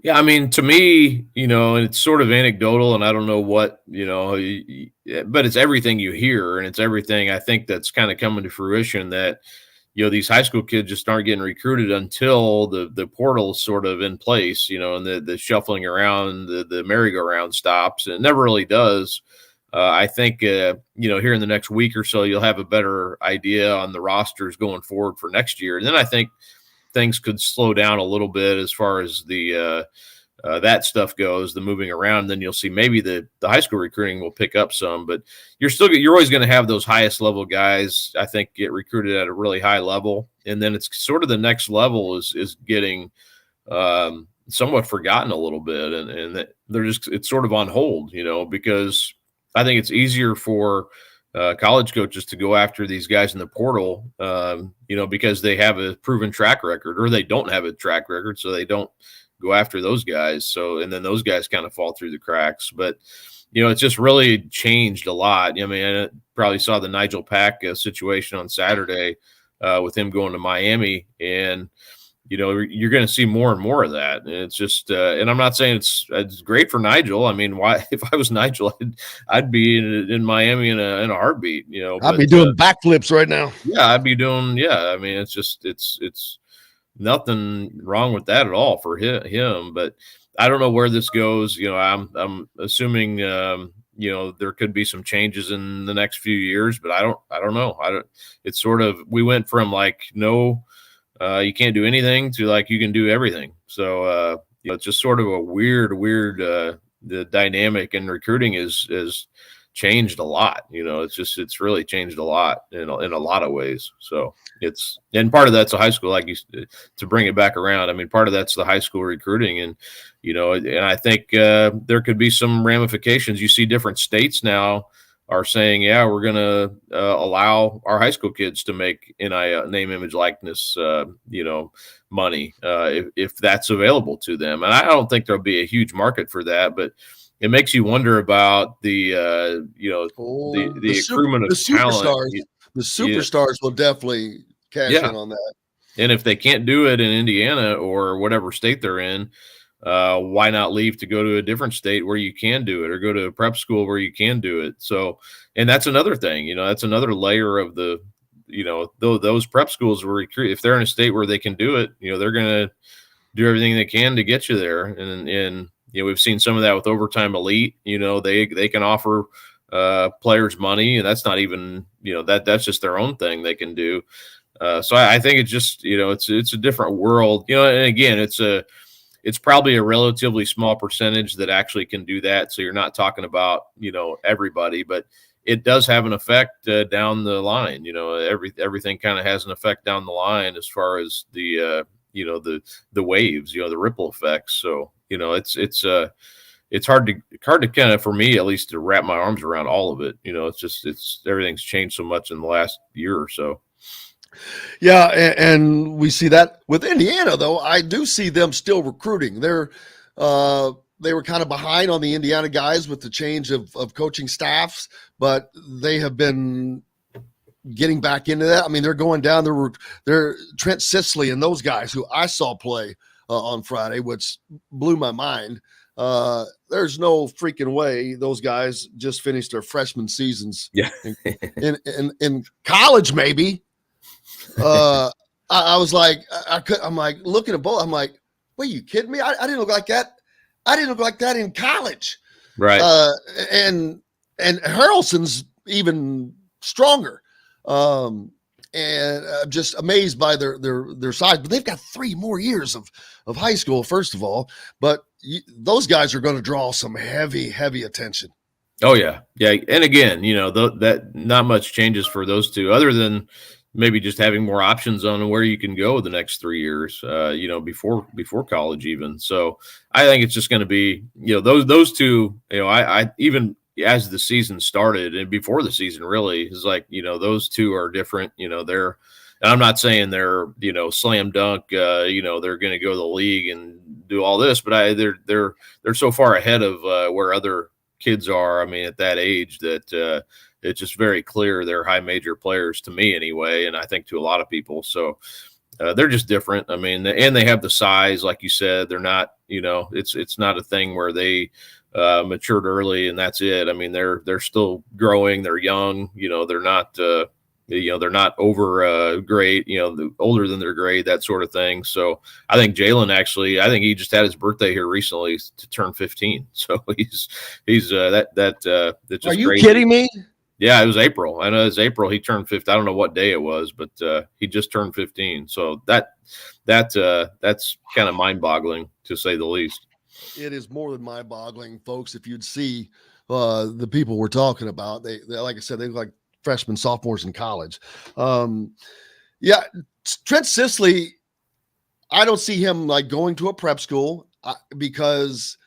Yeah, I mean, to me, and it's sort of anecdotal, and I don't know what, but it's everything you hear, and it's everything I think that's kind of coming to fruition that, these high school kids just aren't getting recruited until the portal's sort of in place, and the shuffling around, the merry-go-round stops, and it never really does. I think, here in the next week or so, you'll have a better idea on the rosters going forward for next year. And then I think things could slow down a little bit as far as the that stuff goes, the moving around. Then you'll see maybe the high school recruiting will pick up some, but you're always going to have those highest level guys, I think, get recruited at a really high level. And then it's sort of the next level is getting somewhat forgotten a little bit. And it's sort of on hold, because I think it's easier for college coaches to go after these guys in the portal, because they have a proven track record, or they don't have a track record, so they don't go after those guys. So, and then those guys kind of fall through the cracks. But, it's just really changed a lot. I mean, I probably saw the Nigel Pack situation on Saturday with him going to Miami, and you're going to see more and more of that. And it's just, and I'm not saying it's great for Nigel. I mean, why? If I was Nigel, I'd be in Miami in a heartbeat. I'd be doing backflips right now. Yeah, I'd be doing. Yeah, I mean, it's just it's nothing wrong with that at all for him. But I don't know where this goes. I'm assuming there could be some changes in the next few years, but I don't know. It's sort of, we went from like no. You can't do anything to like you can do everything. So it's just sort of a weird. The dynamic in recruiting is changed a lot. It's really changed a lot in a lot of ways. So and part of that's a high school, like to bring it back around. I mean, part of that's the high school recruiting, and and I think there could be some ramifications. You see different states now are saying, yeah, we're going to allow our high school kids to make NIL, name, image, likeness, money if that's available to them. And I don't think there'll be a huge market for that, but it makes you wonder about the accruement of talent. The superstars will definitely cash in on that. And if they can't do it in Indiana or whatever state they're in, why not leave to go to a different state where you can do it, or go to a prep school where you can do it? So, and that's another thing, that's another layer of the, those prep schools will recruit. If they're in a state where they can do it, they're going to do everything they can to get you there. And we've seen some of that with Overtime Elite. They can offer players money, and that's not even, that's just their own thing they can do. So I think it's just, it's a different world, and again, it's probably a relatively small percentage that actually can do that. So you're not talking about, everybody, but it does have an effect down the line. Everything kind of has an effect down the line as far as the waves, the ripple effects. So, it's hard to kind of, for me at least, to wrap my arms around all of it. It's everything's changed so much in the last year or so. Yeah, and we see that with Indiana, though. I do see them still recruiting. They were kind of behind on the Indiana guys with the change of coaching staffs, but they have been getting back into that. I mean, they're going down. They're Trent Sisley and those guys who I saw play on Friday, which blew my mind. There's no freaking way those guys just finished their freshman seasons. Yeah. in college, maybe. I was like, I'm like looking at both. I'm like, wait, you kidding me? I didn't look like that. I didn't look like that in college. Right. And Harrelson's even stronger. And I'm just amazed by their size, but they've got 3 more years of high school, first of all, but those guys are going to draw some heavy attention. Oh yeah. Yeah. And again, that not much changes for those two other than maybe just having more options on where you can go the next 3 years, before college even. So I think it's just going to be, those two, I even as the season started and before the season really is like, those two are different, and I'm not saying they're, slam dunk, they're going to go to the league and do all this, but they're so far ahead of where other kids are. I mean, at that age that it's just very clear they're high major players to me anyway. And I think to a lot of people. So they're just different. I mean, and they have the size, like you said, they're not, it's not a thing where they matured early and that's it. I mean, they're still growing. They're young, they're not, they're not over grade, older than their grade, that sort of thing. So I think Jalen I think he just had his birthday here recently to turn 15. So he's that's just Are you crazy. kidding me? Yeah, it was April. I know it's April. He turned 15. I don't know what day it was, but he just turned 15. So that's kind of mind-boggling to say the least. It is more than mind-boggling, folks. If you'd see the people we're talking about, they like I said, they look like freshmen, sophomores in college. Yeah, Trent Sisley, I don't see him like going to a prep school because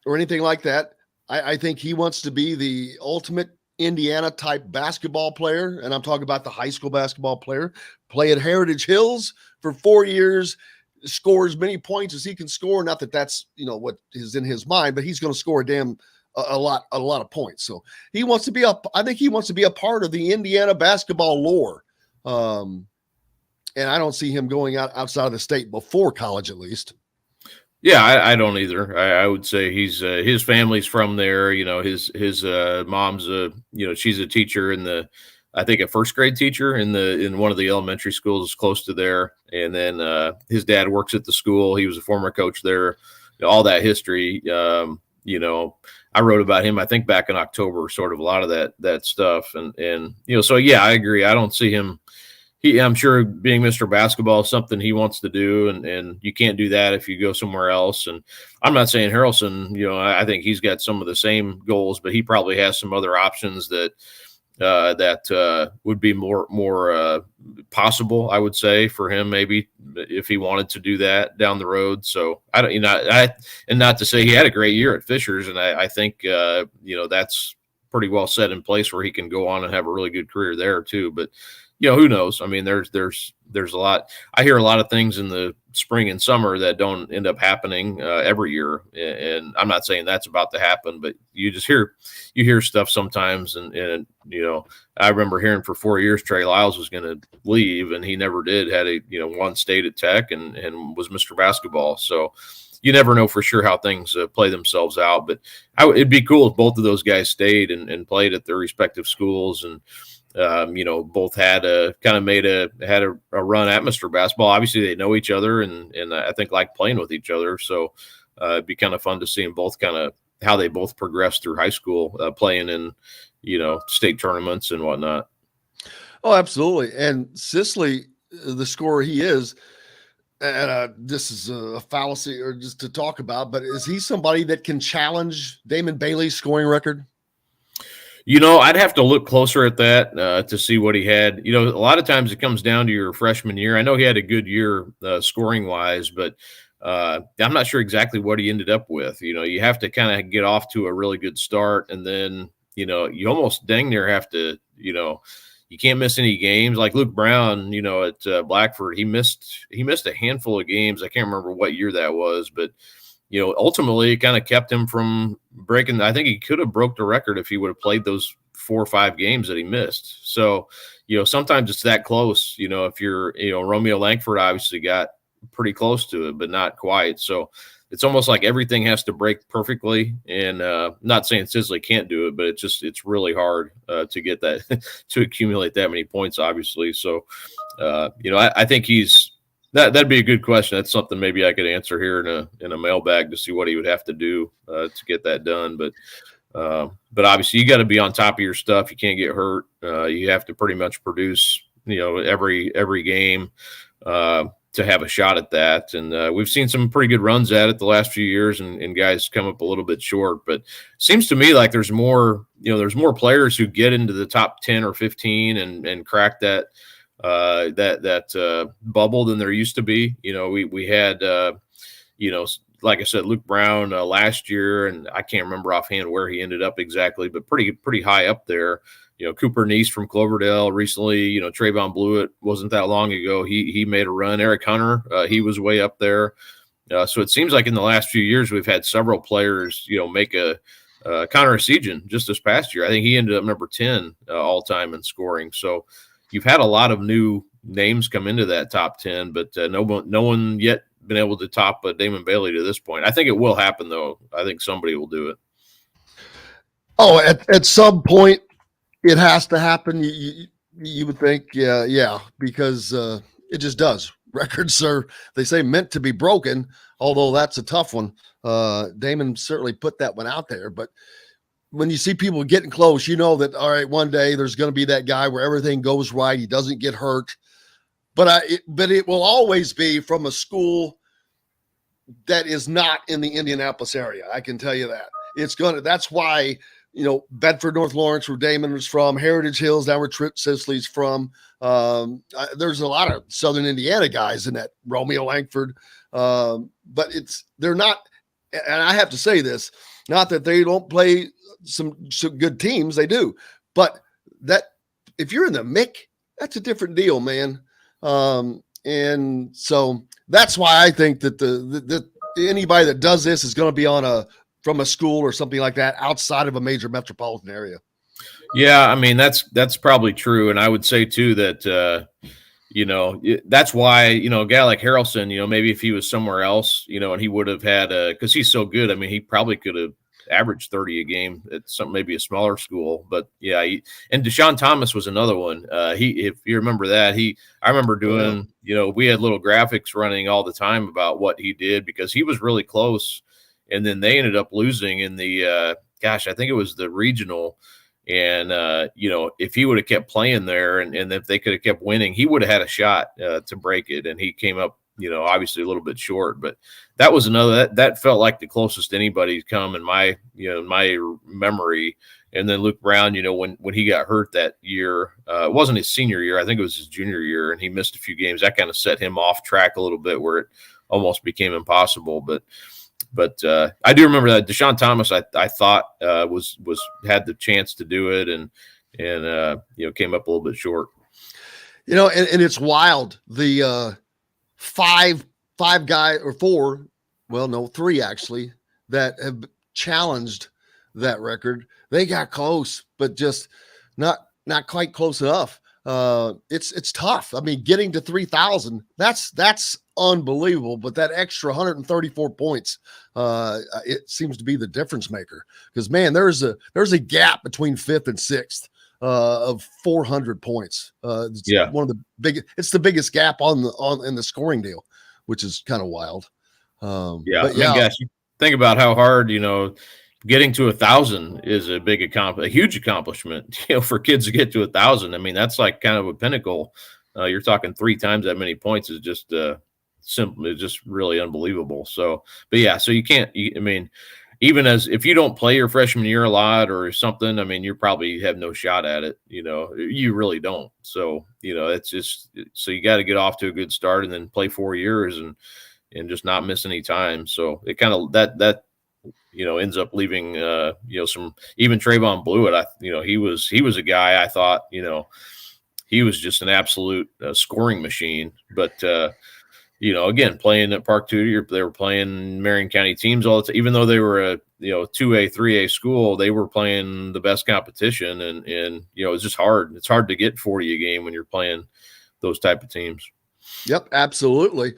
or anything like that. I think he wants to be the ultimate Indiana type basketball player. And I'm talking about the high school basketball player, play at Heritage Hills for 4 years, score as many points as he can score. Not that that's, what is in his mind, but he's going to score a lot of points. So he wants to be I think he wants to be a part of the Indiana basketball lore. And I don't see him going outside of the state before college, at least. Yeah, I don't either. I would say he's his family's from there. His mom's she's a teacher I think a first grade teacher in one of the elementary schools close to there. And then his dad works at the school. He was a former coach there. All that history. I wrote about him, I think back in October, sort of a lot of that stuff. And so yeah, I agree. I don't see him. I'm sure being Mr. Basketball is something he wants to do, and you can't do that if you go somewhere else. And I'm not saying Harrelson, I think he's got some of the same goals, but he probably has some other options that would be more possible, I would say, for him, maybe if he wanted to do that down the road. So I don't, and not to say he had a great year at Fishers, and I think that's pretty well set in place where he can go on and have a really good career there too. But who knows? I mean, there's a lot. I hear a lot of things in the spring and summer that don't end up happening every year, and I'm not saying that's about to happen, but you hear stuff sometimes, and I remember hearing for 4 years Trey Lyles was going to leave, and he never did. Had one stayed at Tech and was Mr. Basketball. So you never know for sure how things play themselves out. But it'd be cool if both of those guys stayed and played at their respective schools and. Both had a run at Mr. Basketball. Obviously, they know each other and I think like playing with each other. So it'd be kind of fun to see them both kind of how they both progress through high school, playing in state tournaments and whatnot. Oh, absolutely. And Sisley, the scorer he is, and this is a fallacy or just to talk about, but is he somebody that can challenge Damon Bailey's scoring record? I'd have to look closer at that to see what he had. A lot of times it comes down to your freshman year. I know he had a good year scoring wise, but I'm not sure exactly what he ended up with. You have to kind of get off to a really good start, and then you almost dang near have to. You can't miss any games. Like Luke Brown, at Blackford, he missed a handful of games. I can't remember what year that was, but. Ultimately it kind of kept him from breaking. I think he could have broke the record if he would have played those 4 or 5 games that he missed. So, sometimes it's that close. If you're, Romeo Langford obviously got pretty close to it, but not quite. So it's almost like everything has to break perfectly. And not saying Sisley can't do it, but it's really hard to get that to accumulate that many points, obviously. So, I think that'd be a good question. That's something maybe I could answer here in a mailbag to see what he would have to do to get that done. But obviously you got to be on top of your stuff. You can't get hurt. You have to pretty much produce, every game to have a shot at that. And we've seen some pretty good runs at it the last few years, and guys come up a little bit short. But it seems to me like there's more players who get into the top 10 or 15 and crack that bubble than there used to be. We had like I said, Luke Brown last year, and I can't remember offhand where he ended up exactly, but pretty high up there. Cooper Neese from Cloverdale recently. Trayvon Blewett wasn't that long ago. He made a run. Eric Hunter, he was way up there. So it seems like in the last few years we've had several players, make a Connor Esigian just this past year. I think he ended up number 10 all time in scoring. So you've had a lot of new names come into that top 10, but no one yet been able to top Damon Bailey to this point. I think it will happen, though. I think somebody will do it. Oh, at some point, it has to happen. You would think, yeah, because it just does. Records are, they say, meant to be broken, although that's a tough one. Damon certainly put that one out there, but when you see people getting close, that, all right, one day there's going to be that guy where everything goes right. He doesn't get hurt. But it will always be from a school that is not in the Indianapolis area. I can tell you that. That's why, Bedford, North Lawrence, where Damon was from, Heritage Hills, down where Trent Sisley's from. There's a lot of Southern Indiana guys in that, Romeo Langford. But they're not, and I have to say this, not that they don't play some good teams, they do. But that if you're in the MIC, that's a different deal, man. And so that's why I think that the anybody that does this is going to be from a school or something like that outside of a major metropolitan area. Yeah, I mean that's probably true, and I would say too that that's why a guy like Harrelson, maybe if he was somewhere else, and he would have had because he's so good. I mean, he probably could have averaged 30 a game at maybe a smaller school, but yeah. And Deshaun Thomas was another one. If you remember that, I remember doing, we had little graphics running all the time about what he did because he was really close. And then they ended up losing in the, I think it was the regional. And, if he would have kept playing there and if they could have kept winning, he would have had a shot to break it. And he came up, obviously a little bit short, but that was another, that felt like the closest anybody's come in my memory. And then Luke Brown, when he got hurt that year, it wasn't his senior year. I think it was his junior year, and he missed a few games. That kind of set him off track a little bit where it almost became impossible. But I do remember that Deshaun Thomas, I thought had the chance to do it and came up a little bit short. And it's wild. The five guy or four, well, no, three actually, that have challenged that record. They got close, but just not quite close enough. It's tough. I mean, getting to 3,000, that's unbelievable. But that extra 134 points, it seems to be the difference maker. Because man, there's a gap between fifth and sixth of 400 points. It's one of the it's the biggest gap in the scoring deal, which is kind of wild. I mean, gosh, you think about how hard getting to 1,000 is a huge accomplishment. For kids to get to 1,000, I mean, that's like kind of a pinnacle. You're talking 3 times that many points is just simple. It's just really unbelievable. So, but yeah, so you can't. I mean, even if you don't play your freshman year a lot or something, I mean, you probably have no shot at it. You really don't. So, it's just so you got to get off to a good start and then play 4 years and just not miss any time. So it kind of that ends up leaving some, even Trayvon Blewett. He was a guy I thought he was just an absolute scoring machine. But again, playing at Park Tudor, they were playing Marion County teams all the time, even though they were 2A, 3A school, they were playing the best competition, and it's just hard. It's hard to get 40 a game when you're playing those type of teams. Yep, absolutely.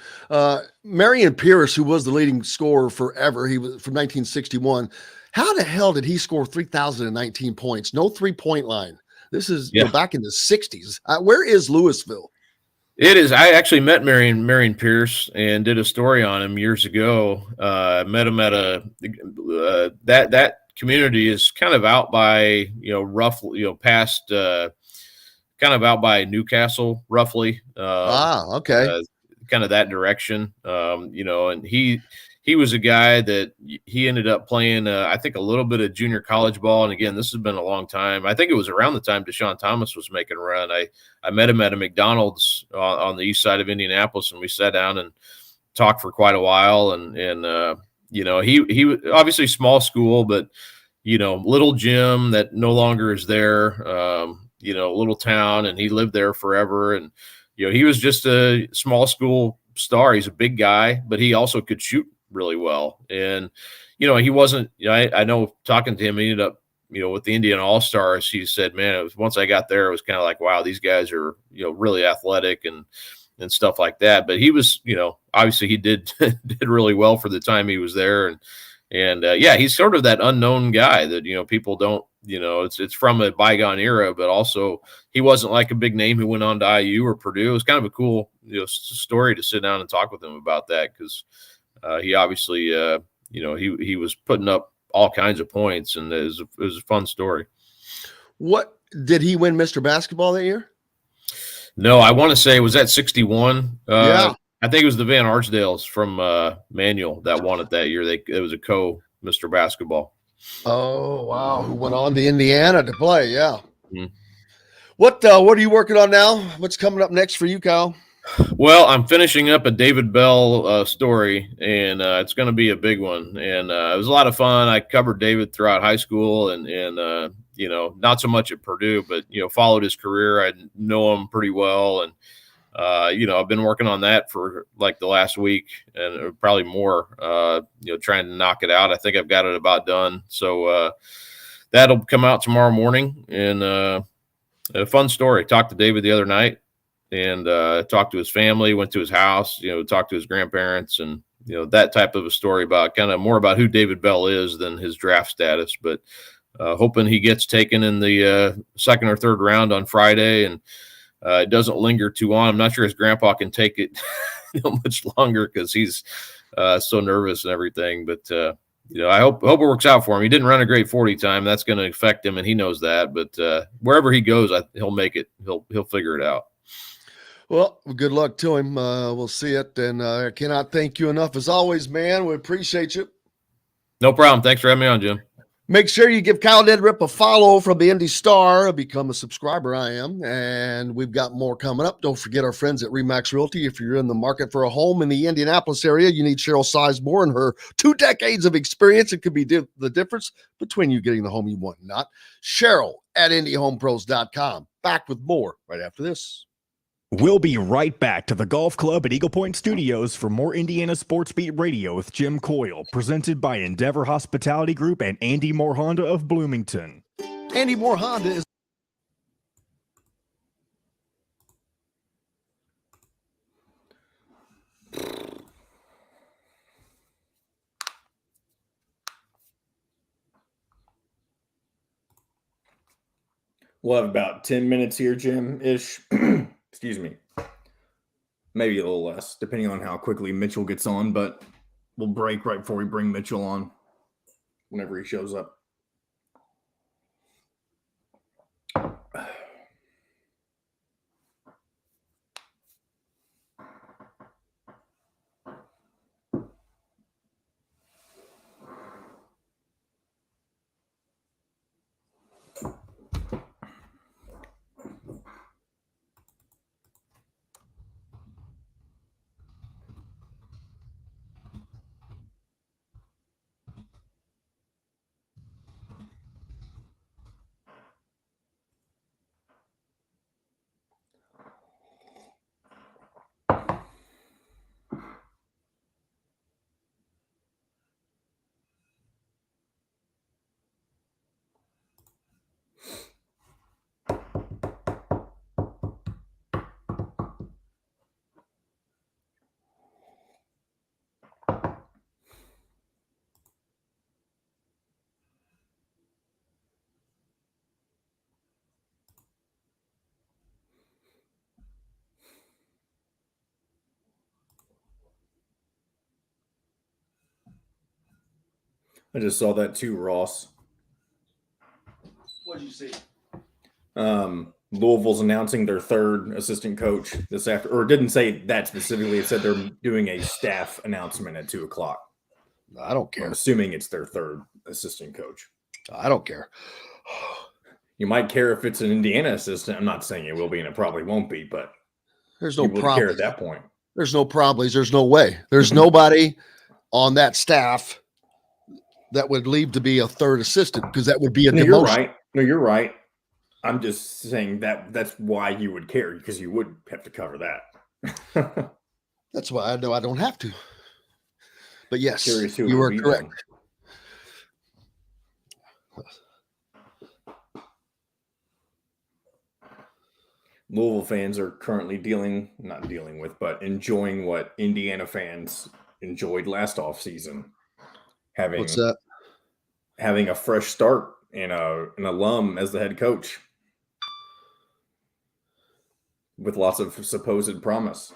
Marion Pierce, who was the leading scorer forever, he was from 1961. How the hell did he score 3,019 points? No 3-point line. This is back in the 60s. Where is Louisville? It is. I actually met Marion Pierce and did a story on him years ago. Met him at that community is kind of out by roughly past kind of out by Newcastle, roughly. Okay. Kind of that direction. And he was a guy that he ended up playing, I think, a little bit of junior college ball. And again, this has been a long time. I think it was around the time Deshaun Thomas was making a run. I met him at a McDonald's on the east side of Indianapolis, and we sat down and talked for quite a while. And he was obviously small school, but little gym that no longer is there. Little town, and he lived there forever. And, he was just a small school star. He's a big guy, but he also could shoot really well. And, he wasn't, I know talking to him, he ended up, with the Indiana All-Stars, he said, man, once I got there, it was kind of like, wow, these guys are, really athletic and stuff like that. But he was, obviously he did really well for the time he was there. And he's sort of that unknown guy that, people don't, it's from a bygone era, but also he wasn't like a big name who went on to IU or Purdue. It was kind of a cool, story to sit down and talk with him about that, because he obviously, he was putting up all kinds of points, and it was a fun story. What did he win Mr. Basketball that year? No, I want to say, was that 61? Yeah. I think it was the Van Arsdales from Manual that won it that year. It was a Mr. Basketball. Oh, wow. Who went on to Indiana to play. Yeah. Mm-hmm. What are you working on now? What's coming up next for you, Kyle? Well, I'm finishing up a David Bell story, and it's going to be a big one. And it was a lot of fun. I covered David throughout high school and not so much at Purdue, but, followed his career. I know him pretty well. And, I've been working on that for like the last week and probably more, trying to knock it out. I think I've got it about done. So that'll come out tomorrow morning, and a fun story. Talked to David the other night, and talked to his family, went to his house, talked to his grandparents, and, that type of a story about kind of more about who David Bell is than his draft status. But hoping he gets taken in the second or third round on Friday, and it doesn't linger too long. I'm not sure his grandpa can take it much longer, because he's so nervous and everything. But, I hope it works out for him. He didn't run a great 40 time. That's going to affect him, and he knows that. But wherever he goes, he'll make it. He'll figure it out. Well, good luck to him. We'll see it. And I cannot thank you enough as always, man. We appreciate you. No problem. Thanks for having me on, Jim. Make sure you give Kyle Neddenriep a follow from the Indy Star. Become a subscriber. I am. And we've got more coming up. Don't forget our friends at Remax Realty. If you're in the market for a home in the Indianapolis area, you need Cheryl Sizemore and her 2 decades of experience. It could be the difference between you getting the home you want and not. Cheryl at IndyHomePros.com. Back with more right after this. We'll be right back to the Golf Club at Eagle Point Studios for more Indiana Sports Beat Radio with Jim Coyle, presented by Endeavor Hospitality Group and Andy Moore Honda of Bloomington. Andy Moore Honda is We'll have about 10 minutes here, Jim-ish. Excuse me. Maybe a little less, depending on how quickly Mitchell gets on, but we'll break right before we bring Mitchell on whenever he shows up. I just saw that too, Ross. What did you see? Louisville's announcing their third assistant coach this after, or it didn't say that specifically. It said they're doing a staff announcement at 2:00. I don't care. I'm assuming it's their third assistant coach. I don't care. You might care if it's an Indiana assistant. I'm not saying it will be, and it probably won't be, but There's no you would problem care at that point. There's no problems. There's no way. There's nobody on that staff that would leave to be a third assistant because that would be a demotion. You're right. No, you're right. I'm just saying that's why you would care, because you would have to cover that. That's why I know I don't have to. But yes, Curious who you it are would be correct. Louisville fans are currently enjoying what Indiana fans enjoyed last offseason. What's that? Having a fresh start and an alum as the head coach with lots of supposed promise.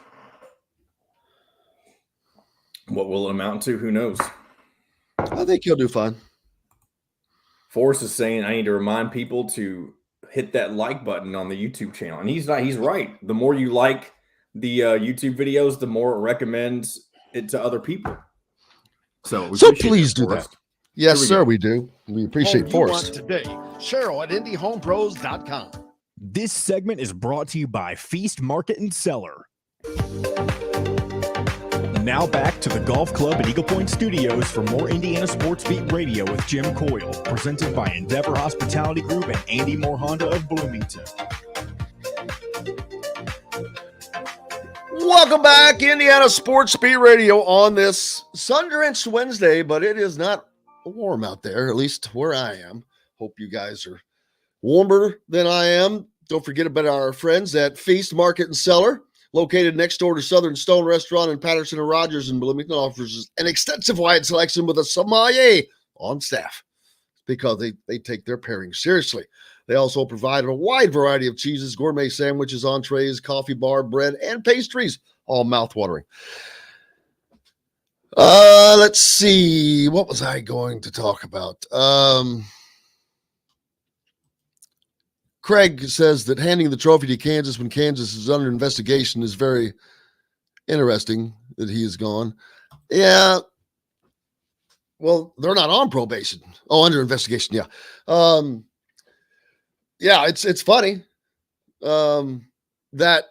What will it amount to? Who knows? I think he'll do fine. Forrest is saying I need to remind people to hit that like button on the YouTube channel. And he's right. The more you like the YouTube videos, the more it recommends it to other people. So Please do that. Yes, sir, we do. We appreciate Forrest. Today, Cheryl at IndyHomePros.com. This segment is brought to you by Feast Market and Cellar. Now back to the Golf Club at Eagle Point Studios for more Indiana Sports Beat Radio with Jim Coyle, presented by Endeavor Hospitality Group and Andy Moore Honda of Bloomington. Welcome back, Indiana Sports Beat Radio on this sun-drenched Wednesday, but it is not warm out there, at least where I am. Hope you guys are warmer than I am. Don't forget about our friends at Feast Market and Cellar, located next door to Southern Stone Restaurant in Patterson and Rogers in Bloomington, offers an extensive wide selection with a sommelier on staff because they take their pairing seriously. They also provide a wide variety of cheeses, gourmet sandwiches, entrees, coffee bar, bread, and pastries, all mouthwatering. Let's see. What was I going to talk about? Craig says that handing the trophy to Kansas when Kansas is under investigation is very interesting that he is gone. Yeah. Well, they're not on probation. Oh, under investigation. Yeah. Yeah, it's funny that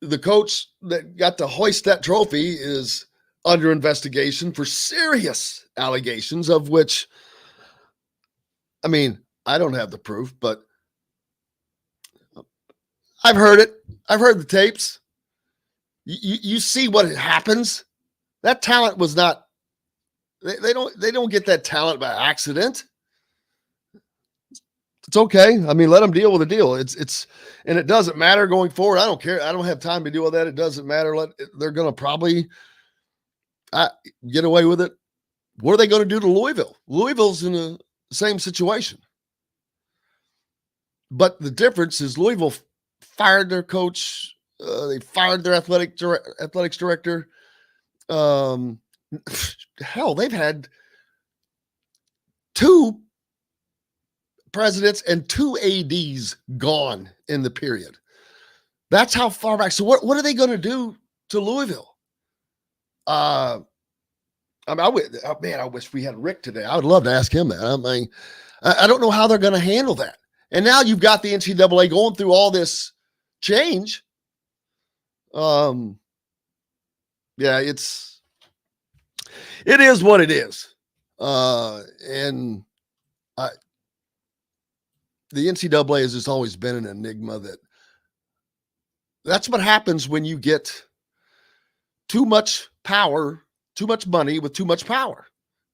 the coach that got to hoist that trophy is under investigation for serious allegations, of which, I mean, I don't have the proof, but I've heard it. I've heard the tapes. You see what happens. That talent was not. They don't get that talent by accident. It's okay. I mean, let them deal with the deal. And it doesn't matter going forward. I don't care. I don't have time to deal with that. It doesn't matter. They're going to probably get away with it. What are they going to do to Louisville? Louisville's in the same situation. But the difference is Louisville fired their coach. They fired their athletics director. Hell, they've had 2 presidents and 2 ADs gone in the period. That's how far back. So what are they going to do to Louisville? I wish we had Rick today. I would love to ask him that. I mean, I don't know how they're going to handle that. And now you've got the NCAA going through all this change. Yeah, it is what it is. And the NCAA has just always been an enigma. That's what happens when you get too much power, too much money with too much power.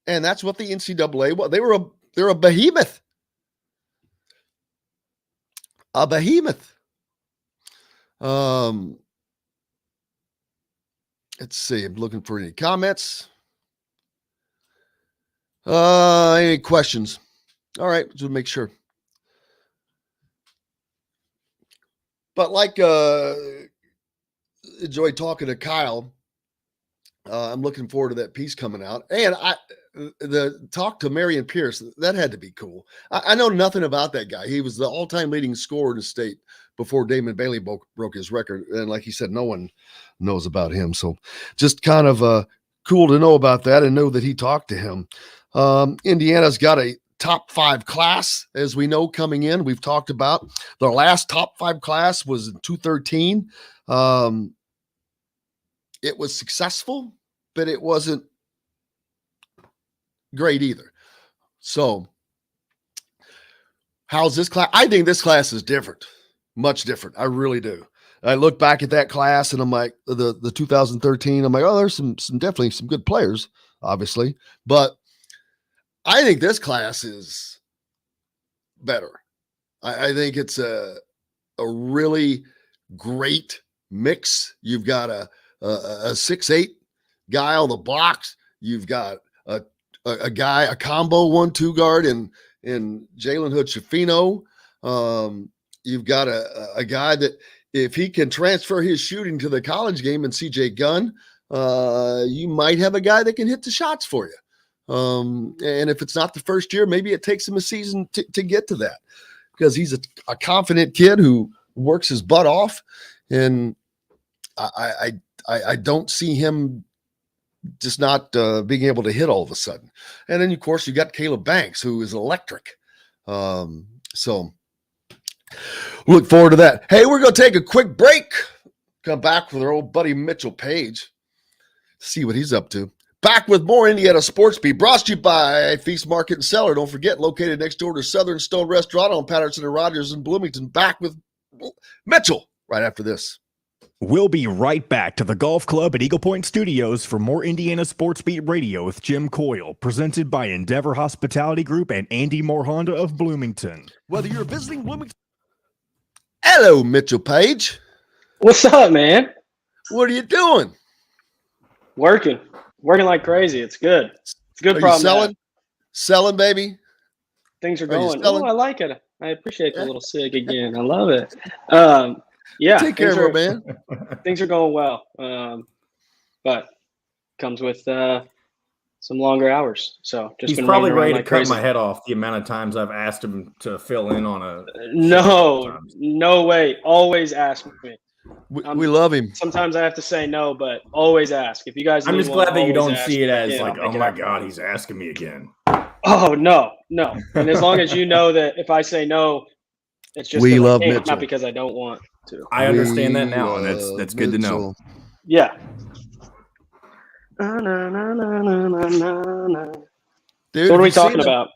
And that's what the NCAA was. They're a behemoth. A behemoth. Let's see. I'm looking for any comments. Any questions? All right, just make sure. But like enjoyed talking to Kyle I'm looking forward to that piece coming out. And the talk to Marion Pierce, that had to be cool. I know nothing about that guy. He was the all-time leading scorer in the state before Damon Bailey broke his record. And like he said, no one knows about him. So just kind of cool to know about that and know that he talked to him. Indiana's got a top 5 class, as we know, coming in. We've talked about their last top 5 class was in 2013. It was successful, but it wasn't great either. So how's this class? I think this class is different, much different. I really do. I look back at that class and I'm like, the 2013, I'm like, oh, there's some definitely some good players, obviously, but I think this class is better. I think it's a really great mix. You've got a 6'8" guy on the blocks. You've got a guy, a combo 1-2 guard in Jalen Hood-Schifino. You've got a guy that if he can transfer his shooting to the college game and CJ Gunn, you might have a guy that can hit the shots for you. And if it's not the first year, maybe it takes him a season to get to that, because he's a confident kid who works his butt off. And I don't see him just not being able to hit all of a sudden. And then, of course, you got Caleb Banks, who is electric. So look forward to that. Hey, we're going to take a quick break. Come back with our old buddy Mitchell Paige. See what he's up to. Back with more Indiana Sports Beat, brought to you by Feast Market and Cellar. Don't forget, located next door to Southern Stone Restaurant on Patterson and Rogers in Bloomington. Back with Mitchell right after this. We'll be right back to the Golf Club at Eagle Point Studios for more Indiana Sports Beat Radio with Jim Coyle, presented by Endeavor Hospitality Group and Andy Moore Honda of Bloomington. Whether you're visiting Bloomington. Hello, Mitchell Paige. What's up, man? What are you doing? Working like crazy. It's good. It's a good Are problem. you selling? Selling, baby? Things are you going. selling? Oh, I like it. I appreciate the little sig again. I love it. Yeah. Take care of it, man. Things are going well. But comes with some longer hours. So just He's been probably running ready around to like cut crazy. my head off the amount of times I've asked him to fill in on a No way. Always ask me. We love him. Sometimes I have to say no, but always ask. If you guys I'm need just one, glad that you always don't ask see it me. as Yeah, like, I'll oh make it my happen. God, he's asking me again. Oh, no. And as long as you know that if I say no, it's just We 'cause I love can't, Mitchell. not because I don't want to. I understand that now, and that's good to know. Yeah. Dude, So what are we have you seen talking the- about?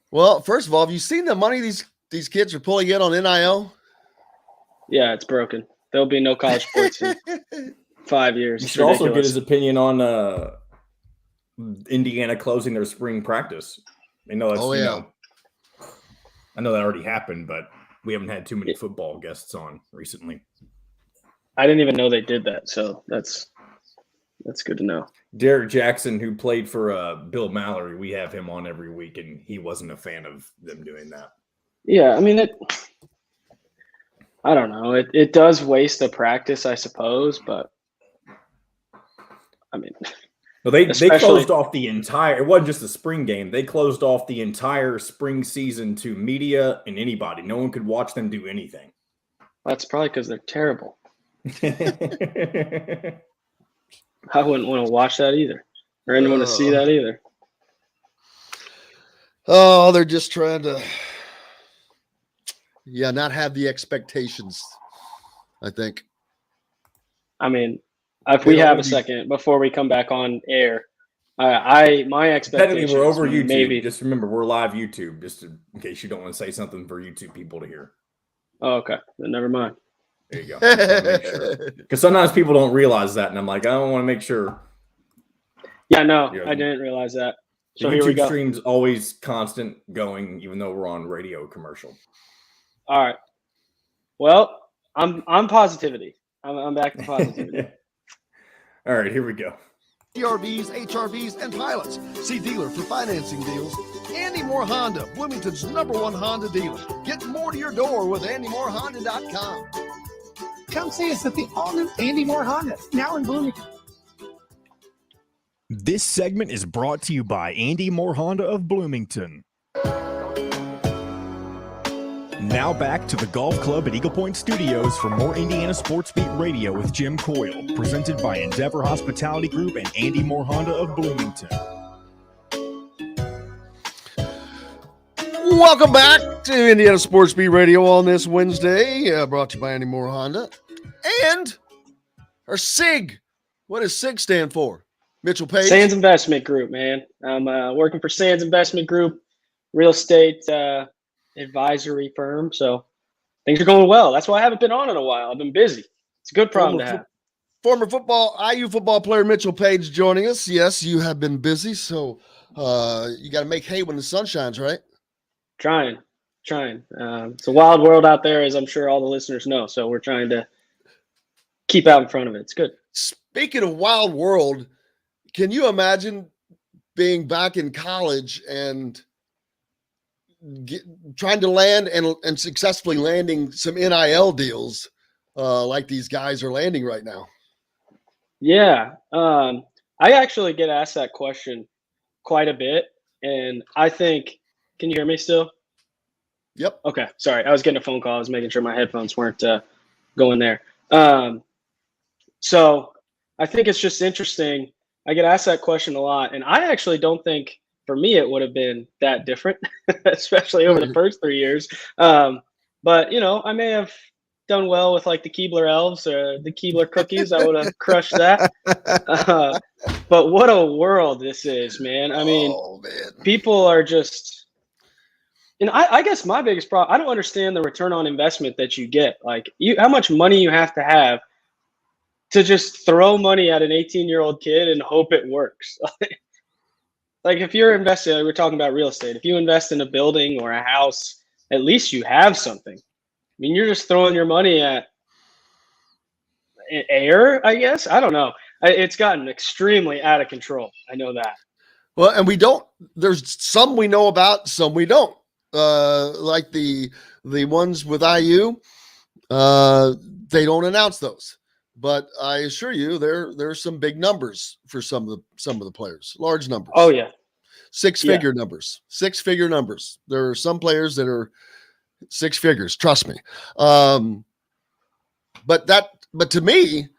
Well, first of all, have you seen the money these kids are pulling in on NIL? Yeah, it's broken. There'll be no college sports in 5 years. You It's should also get ridiculous. his opinion on Indiana closing their spring practice. I know that's Oh, yeah. I know that already happened, but we haven't had too many football guests on recently. I didn't even know they did that, so that's good to know. Derek Jackson, who played for Bill Mallory, we have him on every week, and he wasn't a fan of them doing that. Yeah, I mean, I don't know. It does waste the practice, I suppose, but I mean, Well, they Especially- closed off the entire – it wasn't just the spring game. They closed off the entire spring season to media and anybody. No one could watch them do anything. that's probably because they're terrible. I wouldn't want to watch that either, or anyone to see that either. Oh, they're just trying to, not have the expectations, I think. I mean, if we have a second before we come back on air, my expectations Technically, we're over YouTube. maybe. Just remember, we're live YouTube, just in case you don't want to say something for YouTube people to hear. Oh, okay, then never mind. There you go. Because sometimes people don't realize that, and I'm like, I don't want to make sure. Yeah, no, Yeah. I didn't realize that. The So here we YouTube go. stream's always constant going, even though we're on radio commercial. All right. Well, I'm positivity. I'm back to positivity. All right, here we go. CRVs, HRVs, and pilots. See dealer for financing deals. Andy Moore Honda, Bloomington's #1 Honda dealer. Get more to your door with AndyMooreHonda.com. Come see us at the all-new Andy Moore Honda, now in Bloomington. This segment is brought to you by Andy Moore Honda of Bloomington. Now back to the Golf Club at Eagle Point Studios for more Indiana Sports Beat Radio with Jim Coyle, presented by Endeavor Hospitality Group and Andy Moore Honda of Bloomington. Welcome back to Indiana Sports Beat Radio on this Wednesday, brought to you by Andy Moore Honda. And our SIG. What does SIG stand for? Mitchell Paige? Sands Investment Group, man. I'm working for Sands Investment Group, real estate advisory firm. So things are going well. That's why I haven't been on in a while. I've been busy. It's a good problem to have. Former IU football player Mitchell Paige joining us. Yes, you have been busy, so you got to make hay when the sun shines, right? Trying. It's a wild world out there, as I'm sure all the listeners know. So we're trying to keep out in front of it. It's good. Speaking of wild world, can you imagine being back in college and trying to land and successfully landing some NIL deals like these guys are landing right now? Yeah. I actually get asked that question quite a bit. And I think, can you hear me still? Yep. Okay. Sorry. I was getting a phone call. I was making sure my headphones weren't going there. So I think it's just interesting. I get asked that question a lot. And I actually don't think, for me, it would have been that different, especially over the first 3 years. But, you know, I may have done well with like the Keebler elves or the Keebler cookies. I would have crushed that. But what a world this is, man. I mean, people are just, and I guess my biggest problem, I don't understand the return on investment that you get. Like how much money you have to just throw money at an 18-year-old kid and hope it works. Like if you're investing, like we're talking about real estate, if you invest in a building or a house, at least you have something. I mean, you're just throwing your money at air, I guess. I don't know. It's gotten extremely out of control. I know that. Well, and there's some we know about, some we don't. Like the ones with IU, they don't announce those. But I assure you, there's some big numbers for some of the players, large numbers. Oh yeah, six-figure numbers. There are some players that are six figures. Trust me. But to me,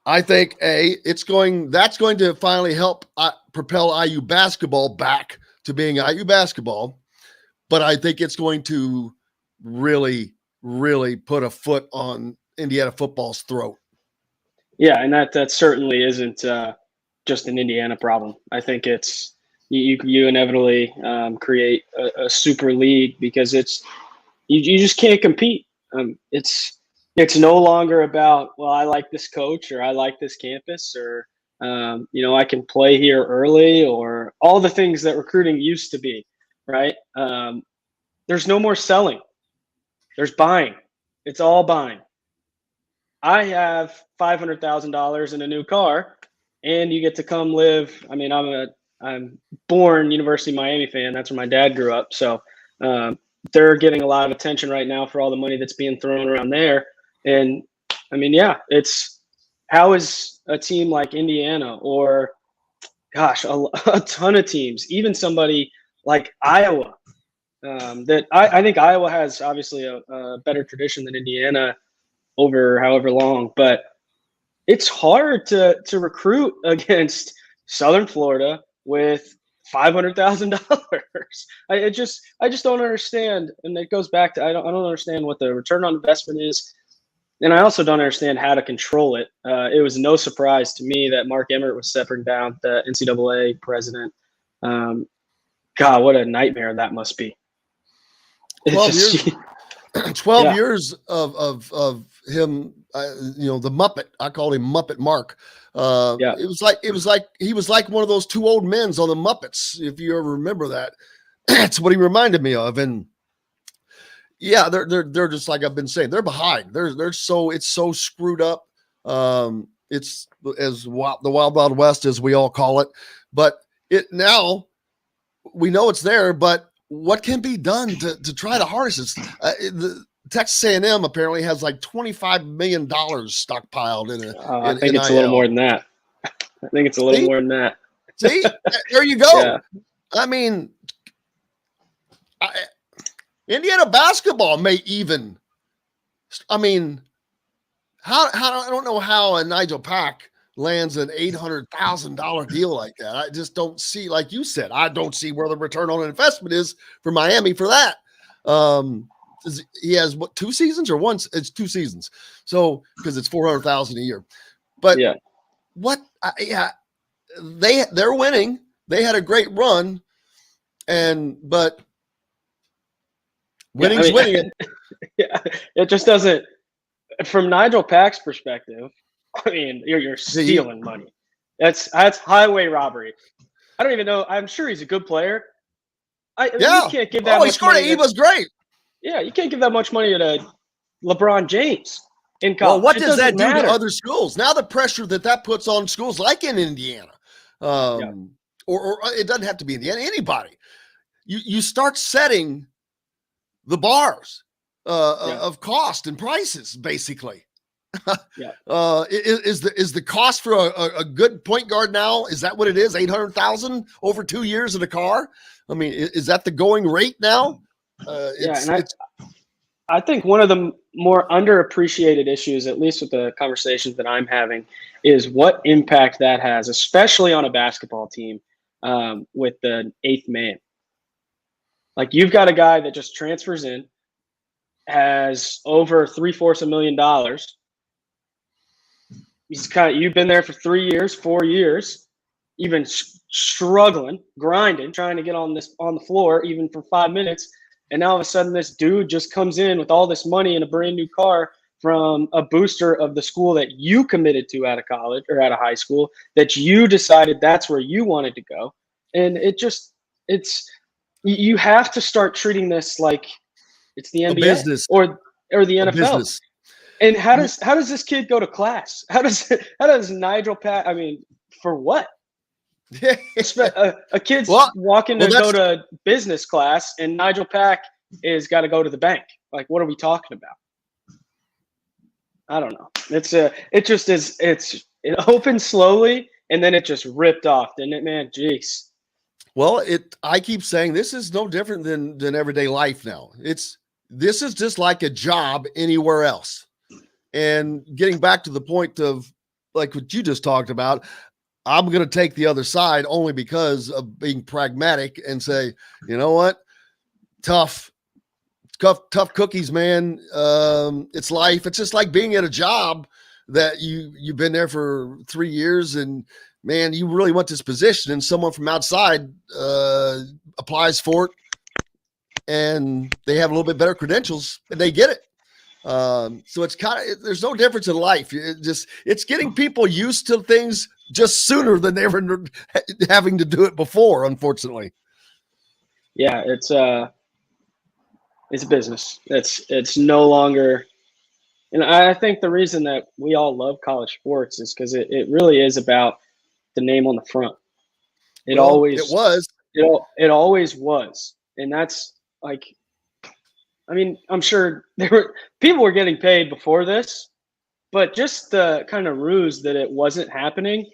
I think that's going to finally help propel IU basketball back to being IU basketball. But I think it's going to really, really put a foot on Indiana football's throat. Yeah, and that certainly isn't just an Indiana problem. I think it's you inevitably create a super league because you just can't compete. It's no longer about, well, I like this coach or I like this campus or I can play here early or all the things that recruiting used to be, right? There's no more selling. There's buying. It's all buying. I have $500,000 in a new car, and you get to come live. I mean, I'm born University of Miami fan. That's where my dad grew up. So they're getting a lot of attention right now for all the money that's being thrown around there. And I mean, yeah, how is a team like Indiana or, gosh, a ton of teams, even somebody like Iowa, that I think Iowa has obviously a better tradition than Indiana over however long, but it's hard to recruit against Southern Florida with $500,000. I just don't understand, and it goes back to I don't understand what the return on investment is, and I also don't understand how to control it. It was no surprise to me that Mark Emmer was stepping down, the NCAA president. God, what a nightmare that must be. 12 years of him, the Muppet. I call him Muppet Mark. It was like he was like one of those two old men's on the Muppets. If you ever remember that, that's what he reminded me of. And yeah, they're just like I've been saying. They're behind. It's so screwed up. It's as the Wild West, as we all call it. But now we know it's there, but what can be done to try to harness this? The Texas A&M apparently has like $25 million stockpiled in it. I think it's a little more than that. I think it's a little more than that. See, there you go. Yeah. I mean, Indiana basketball may even. I mean, how I don't know how a Nigel Pack lands an $800,000 deal like that. I just don't see, like you said, I don't see where the return on investment is for Miami for that. He has what, 2 seasons or once? It's 2 seasons. So because it's $400,000 a year. But Yeah. They're winning. They had a great run, but winning's winning. Yeah, it just doesn't. From Nigel Pack's perspective, I mean, you're stealing money. That's highway robbery. I don't even know. I'm sure he's a good player. You can't give that. He scored. He was great. Yeah, you can't give that much money to LeBron James in college. Well, what does that do to other schools? Now the pressure that puts on schools like in Indiana, or it doesn't have to be Indiana. Anybody, you start setting the bars of cost and prices, basically. Is the cost for a good point guard now? Is that what it is? $800,000 over 2 years in a car? I mean, is that the going rate now? I think one of the more underappreciated issues, at least with the conversations that I'm having, is what impact that has, especially on a basketball team with the 8th man. Like, you've got a guy that just transfers in, has over $750,000. You've been there for 3 years, 4 years, even struggling, grinding, trying to get on the floor even for 5 minutes. And now all of a sudden this dude just comes in with all this money in a brand new car from a booster of the school that you committed to out of college or out of high school, that you decided that's where you wanted to go. And you have to start treating this like it's the NBA or the NFL. And how does this kid go to class? How does Nigel Pack? I mean, for what? A kid's walking to go to business class, and Nigel Pack is got to go to the bank. Like, what are we talking about? I don't know. It opened slowly, and then it just ripped off, didn't it, man? Jeez. Well, I keep saying this is no different than everyday life now. This is just like a job anywhere else. And getting back to the point of like what you just talked about, I'm going to take the other side only because of being pragmatic and say, you know what? Tough cookies, man. It's life. It's just like being at a job that you've been there for 3 years, and man, you really want this position, and someone from outside applies for it, and they have a little bit better credentials, and they get it. So it's there's no difference in life. It's getting people used to things just sooner than they ever having to do it before, unfortunately. Yeah, it's a business. It's no longer, and I think the reason that we all love college sports is because it really is about the name on the front. It always was. And that's like, I mean, I'm sure people were getting paid before this, but just the kind of ruse that it wasn't happening,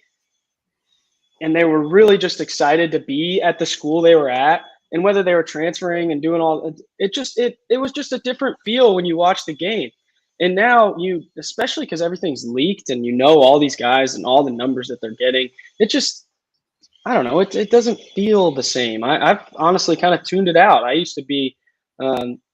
and they were really just excited to be at the school they were at, and whether they were transferring and doing all it was just a different feel when you watch the game. And now especially because everything's leaked and all these guys and all the numbers that they're getting, it just, I don't know, it doesn't feel the same. I've honestly kind of tuned it out. I used to be.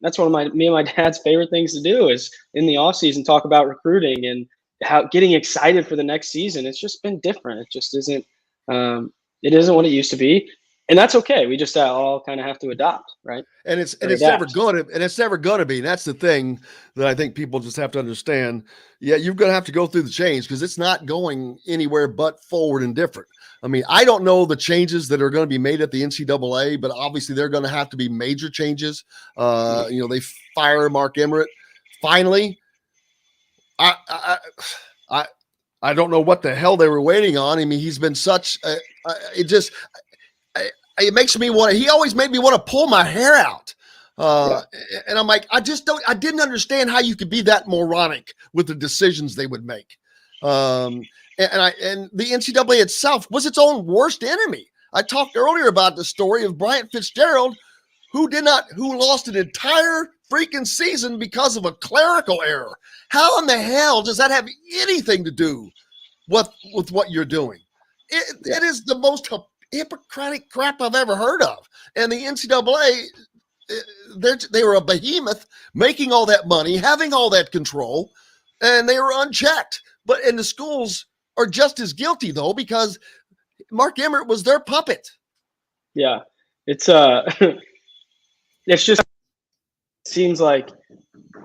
That's one of me and my dad's favorite things to do is in the off season talk about recruiting and how getting excited for the next season. It's just been different. It just isn't. It isn't what it used to be, and that's okay. We just all kind of have to adopt, right? And it's never going to be. And that's the thing that I think people just have to understand. Yeah, you're going to have to go through the change because it's not going anywhere but forward and different. I mean, I don't know the changes that are going to be made at the NCAA, but obviously they're going to have to be major changes. They fire Mark Emmer. Finally, I don't know what the hell they were waiting on. I mean, he's been such it makes me want to. He always made me want to pull my hair out. And I'm like, I didn't understand how you could be that moronic with the decisions they would make. And the NCAA itself was its own worst enemy. I talked earlier about the story of Bryant Fitzgerald, who lost an entire freaking season because of a clerical error. How in the hell does that have anything to do with what you're doing? It is the most hypocritic crap I've ever heard of. And the NCAA, they were a behemoth, making all that money, having all that control, and they were unchecked. And the schools are just as guilty, though, because Mark Emmert was their puppet. Yeah, it's it's just, it seems like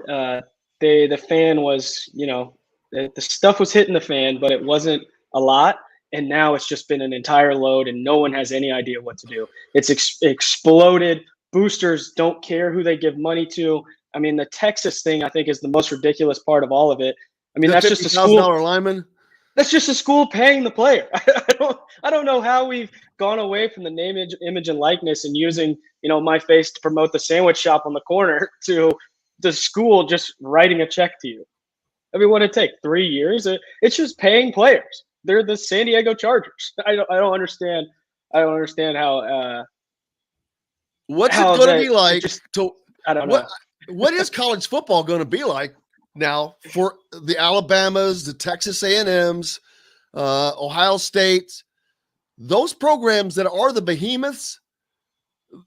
the fan was, the stuff was hitting the fan, but it wasn't a lot. And now it's just been an entire load, and no one has any idea what to do. It's exploded. Boosters don't care who they give money to. I mean, the Texas thing, I think, is the most ridiculous part of all of it. I mean, that's just a school lineman. That's just a school paying the player. I don't know how we've gone away from the name, image, and likeness and using, my face to promote the sandwich shop on the corner to the school just writing a check to you. I mean, what did it take? 3 years? It's just paying players. They're the San Diego Chargers. I don't understand. I don't understand how. What's it going to be like? I don't know. What is college football going to be like now for the Alabamas, the Texas A&Ms, Ohio State, those programs that are the behemoths?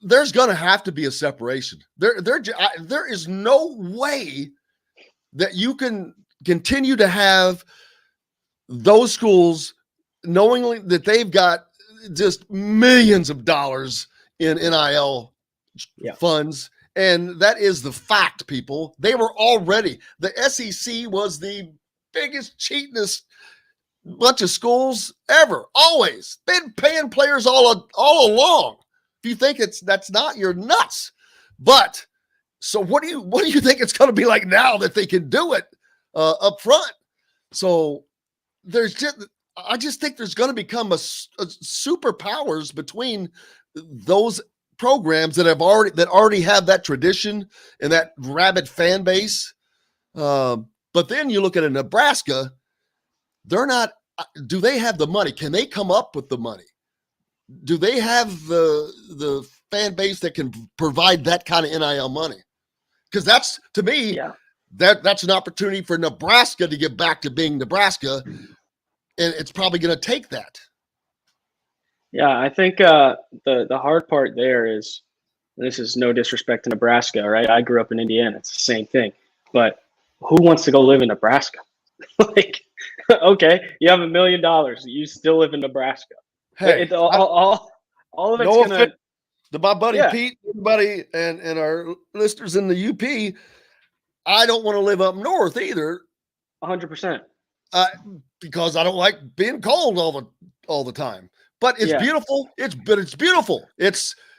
There's going to have to be a separation. There is no way that you can continue to have those schools knowingly that they've got just millions of dollars in NIL funds. And that is the fact, people. They were already, the SEC was the biggest cheatingest bunch of schools ever. Always. Been paying players all along. If you think that's not, you're nuts. But so what do you think it's going to be like now that they can do it up front? So I just think there's going to become a superpowers between those programs that already have that tradition and that rabid fan base. But then you look at a Nebraska, they're not. Do they have the money? Can they come up with the money? Do they have the fan base that can provide that kind of NIL money? Because that's, to me, that's an opportunity for Nebraska to get back to being Nebraska, and it's probably going to take that. Yeah, I think the hard part there is, this is no disrespect to Nebraska, right? I grew up in Indiana. It's the same thing. But who wants to go live in Nebraska? Like, okay, you have $1 million. You still live in Nebraska. Hey, all of it's no going to my buddy Pete, everybody, and our listeners in the UP. I don't want to live up north either. 100%. Because I don't like being cold all the time. But it's beautiful. It's beautiful.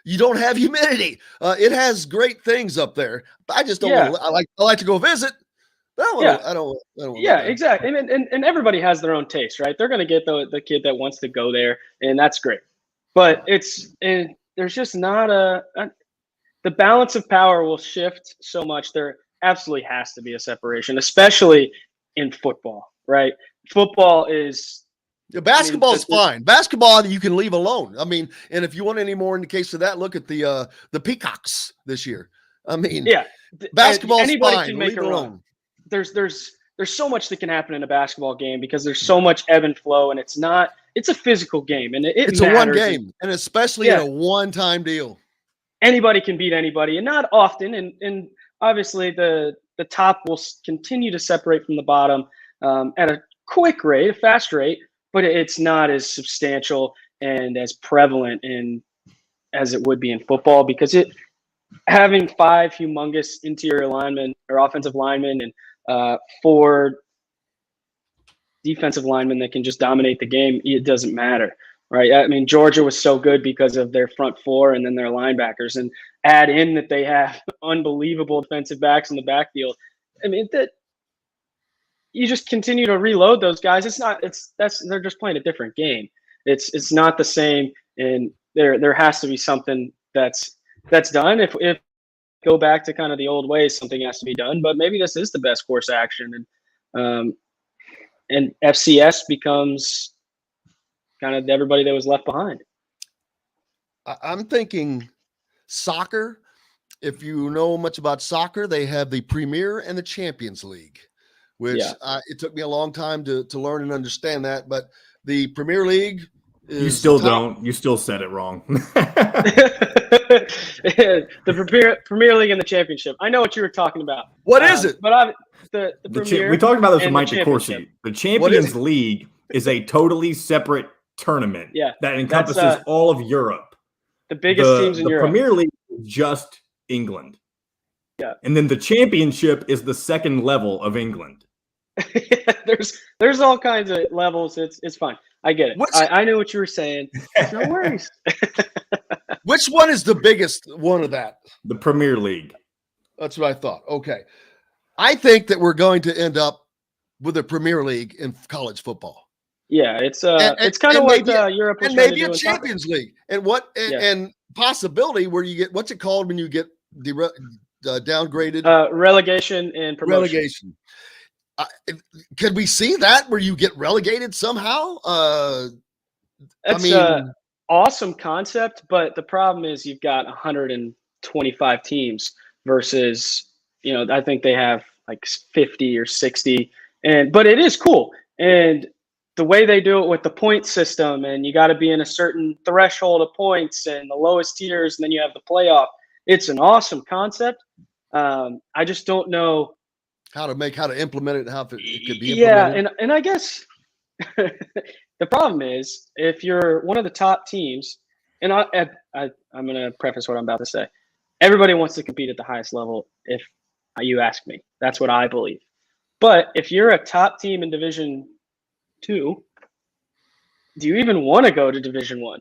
You don't have humidity. It has great things up there. But I just don't want to, I like to go visit. But I don't exactly. And everybody has their own taste, right? They're going to get the kid that wants to go there, and that's great. But there's just not the balance of power will shift so much. There absolutely has to be a separation, especially in football, right? Football is basketball is fine. Basketball you can leave alone. I mean, and if you want any more indication of that, look at the Peacocks this year. I mean, basketball is fine. Can make leave it alone. There's so much that can happen in a basketball game because there's so much ebb and flow, and it's a physical game, and it's a one game, and especially in a one-time deal. Anybody can beat anybody, and not often. And obviously the top will continue to separate from the bottom at a quick rate, a fast rate, but it's not as substantial and as prevalent as it would be in football, because having 5 humongous interior linemen or offensive linemen and 4 defensive linemen that can just dominate the game, it doesn't matter, right? I mean, Georgia was so good because of their front 4 and then their linebackers, and add in that they have unbelievable defensive backs in the backfield. I mean, that you just continue to reload those guys. They're just playing a different game. It's not the same, and there has to be something that's done. If go back to kind of the old ways, something has to be done. But maybe this is the best course of action, and and FCS becomes kind of everybody that was left behind. I'm thinking soccer. If you know much about soccer, they have the Premier and the Champions League, which it took me a long time to learn and understand that. But the Premier League is you still don't. You still said it wrong. The Premier League and the Championship. I know what you were talking about. What is it? But the Premier. We talked about this with and Mike the DeCourcy. The Champions League is a totally separate tournament that encompasses all of Europe. The biggest teams in Europe. The Premier League is just England. Yeah. And then the Championship is the second level of England. There's all kinds of levels. It's fine. I get it. I knew what you were saying. No worries. Which one is the biggest one of that? The Premier League. That's what I thought. Okay. I think that we're going to end up with a Premier League in college football. Yeah, it's kind of what Europe was and trying maybe to do a Champions League, and possibility where you get what's it called when you get downgraded? Relegation and promotion. Relegation. Could we see that where you get relegated somehow? That's an awesome concept, but the problem is you've got 125 teams versus, I think they have like 50 or 60, but it is cool. And the way they do it with the point system, and you got to be in a certain threshold of points and the lowest tiers, and then you have the playoff. It's an awesome concept. I just don't know how to implement it and how it could be implemented. Yeah, and I guess the problem is if you're one of the top teams, and I'm going to preface what I'm about to say. Everybody wants to compete at the highest level if you ask me. That's what I believe. But if you're a top team in Division 2, do you even want to go to Division 1?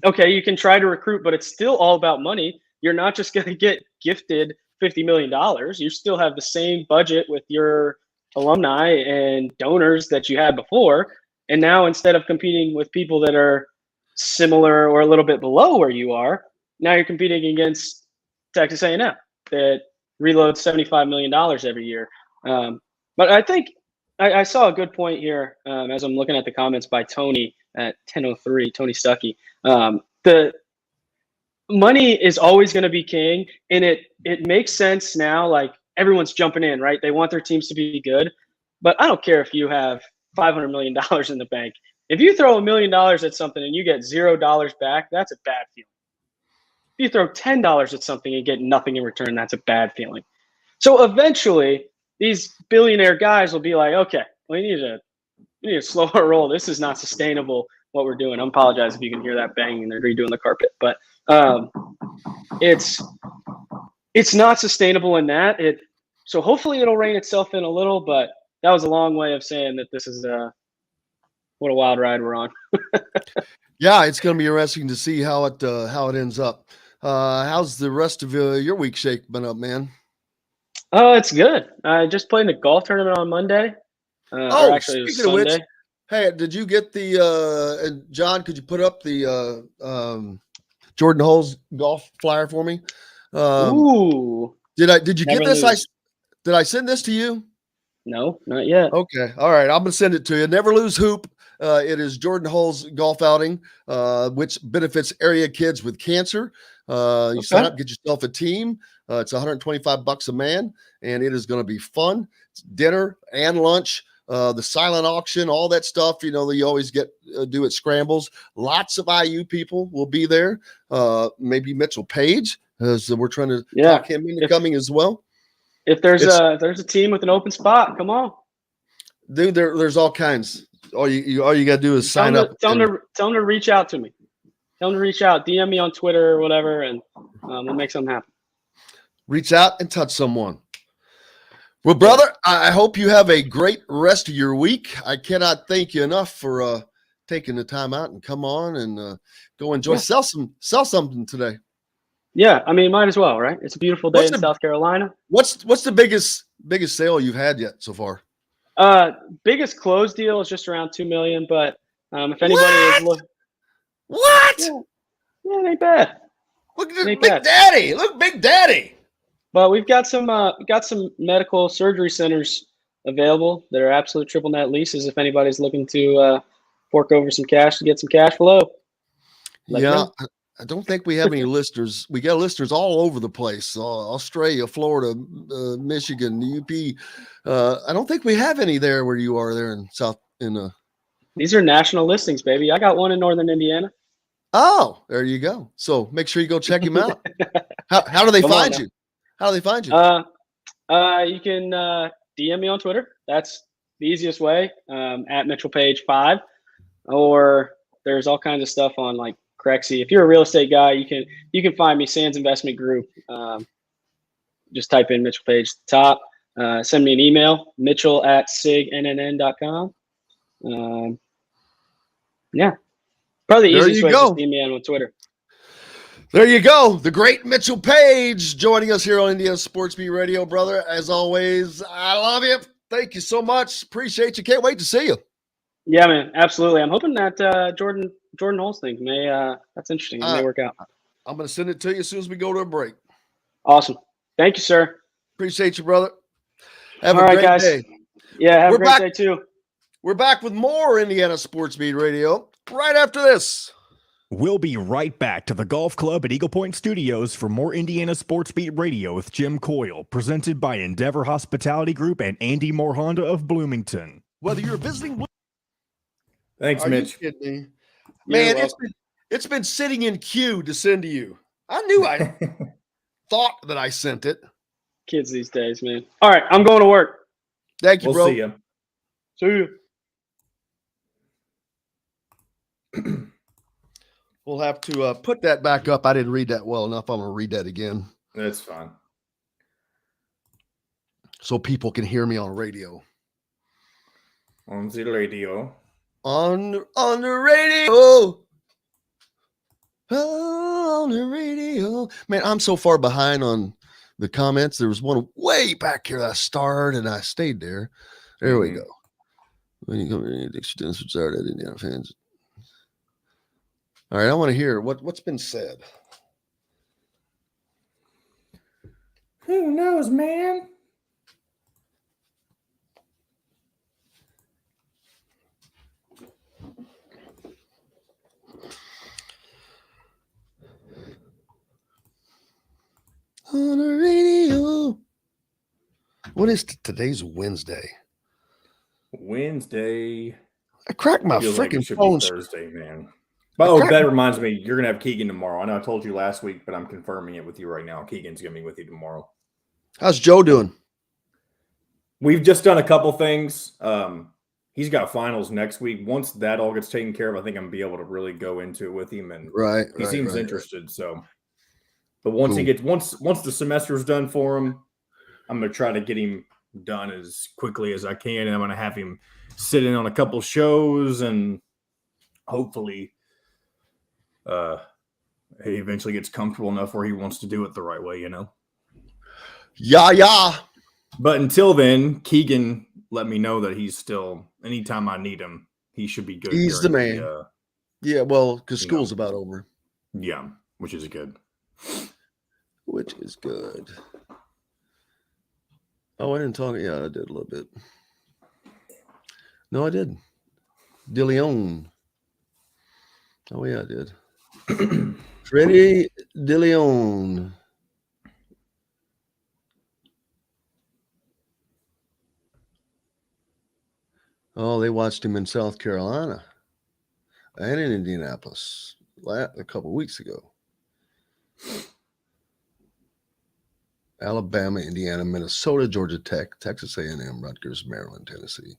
Okay, you can try to recruit, but it's still all about money. You're not just going to get gifted $50 million. You still have the same budget with your alumni and donors that you had before. And now instead of competing with people that are similar or a little bit below where you are, now you're competing against Texas A&M that reloads $75 million every year. But I think I saw a good point here as I'm looking at the comments by Tony at 10:03, Tony Stuckey. The money is always going to be king, and it makes sense now. Like everyone's jumping in, right? They want their teams to be good, but I don't care if you have $500 million in the bank. If you throw $1 million at something and you get $0 back, that's a bad feeling. If you throw $10 at something and get nothing in return, that's a bad feeling. So eventually, these billionaire guys will be like, okay, we need to slow our roll. This is not sustainable, what we're doing. I apologize if you can hear that banging. They're redoing the carpet. But it's not sustainable in that. So hopefully it'll rein itself in a little, but that was a long way of saying that this is what a wild ride we're on. Yeah, it's going to be interesting to see how it ends up. How's the rest of your week shaping up, man? Oh, it's good. I just played in a golf tournament on Monday. Actually, it was Sunday. Of which, hey, did you get the and John? Could you put up the Jordan Hole's golf flyer for me? Ooh. Did you get this? Did I send this to you? No, not yet. Okay. All right. I'm going to send it to you. Never Lose Hoop. It is Jordan Hole's golf outing, which benefits area kids with cancer. You sign up, get yourself a team. It's $125 a man, and it is going to be fun. It's dinner and lunch, the silent auction, all that stuff, that you always get do at scrambles. Lots of IU people will be there. Maybe Mitchell Paige, as we're trying to talk him into coming as well. If there's a team with an open spot, come on, dude. There's all kinds. All you got to do is sign up. Tell them to reach out to me. Tell them to reach out. DM me on Twitter or whatever, and we'll make something happen. Reach out and touch someone. Well, brother, I hope you have a great rest of your week. I cannot thank you enough for taking the time out and come on and go enjoy. Yeah. Sell something today. Yeah, I mean, might as well, right? It's a beautiful day in South Carolina. What's the biggest sale you've had yet so far? Biggest closed deal is just around $2 million, but if anybody is looking, yeah, it ain't bad. Look at Big Daddy. Look, Big Daddy. But we've got some medical surgery centers available. They're absolute triple net leases if anybody's looking to fork over some cash to get some cash flow. Let me know. I don't think we have any listeners. We got listeners all over the place. Australia, Florida, Michigan, UP. I don't think we have any there where you are there in South. These are national listings, baby. I got one in Northern Indiana. Oh, there you go. So make sure you go check him out. How do they find you? How do they find you? You can DM me on Twitter. That's the easiest way. At Mitchell Paige 5, or there's all kinds of stuff on like Crexy. If you're a real estate guy, you can find me Sands Investment Group. Just type in Mitchell Paige at the top. Send me an email, mitchell@signnn.com. Yeah, probably the easiest way to just DM me on Twitter. There you go. The great Mitchell Paige joining us here on Indiana Sports Beat Radio, brother. As always, I love you. Thank you so much. Appreciate you. Can't wait to see you. Yeah, man. Absolutely. I'm hoping that Jordan Holes thing that's interesting. It may work out. I'm going to send it to you as soon as we go to a break. Awesome. Thank you, sir. Appreciate you, brother. Have All a right, great guys. day. Yeah, have a great day too. We're back with more Indiana Sports Beat Radio right after this. We'll be right back to the golf club at Eagle Point Studios for more Indiana Sports Beat Radio with Jim Coyle, presented by Endeavor Hospitality Group and Andy Moore Honda of Bloomington. Whether you're visiting, thanks, Mitch. You kidding me? Man, it's been sitting in queue to send to you. I knew I thought that I sent it. Kids these days, man. All right, I'm going to work. Thank you, bro. See you. See you. We'll have to put that back up. I didn't read that well enough. I'm going to read that again. That's fine. So people can hear me on radio. On the radio. On the radio. On the radio. Man, I'm so far behind on the comments. There was one way back here that I started and I stayed there. There we go. When you come to the students which are Indiana fans. All right, I want to hear what's been said. Who knows, man? On the radio. What is today's Wednesday? Wednesday. I cracked my freaking phone. Thursday, man. Oh, that reminds me. You're going to have Keegan tomorrow. I know I told you last week, but I'm confirming it with you right now. Keegan's going to be with you tomorrow. How's Joe doing? We've just done a couple things. He's got finals next week. Once that all gets taken care of, I think I'm going to be able to really go into it with him. And he seems interested. So, but once he gets once the semester's done for him, I'm going to try to get him done as quickly as I can. And I'm going to have him sit in on a couple shows and hopefully he eventually gets comfortable enough where he wants to do it the right way, you know? Yeah. But until then, Keegan let me know that he's still, anytime I need him, he should be good. He's the man. Yeah, well, because school's about over. Yeah, which is good. Which is good. Oh, I didn't talk. Yeah, I did a little bit. No, I did. DeLeon. Oh, yeah, I did. Freddie DeLeon. Oh, they watched him in South Carolina and in Indianapolis a couple weeks ago. Alabama, Indiana, Minnesota, Georgia Tech, Texas A&M, Rutgers, Maryland, Tennessee.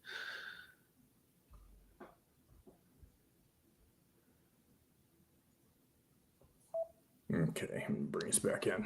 Okay, bring us back in.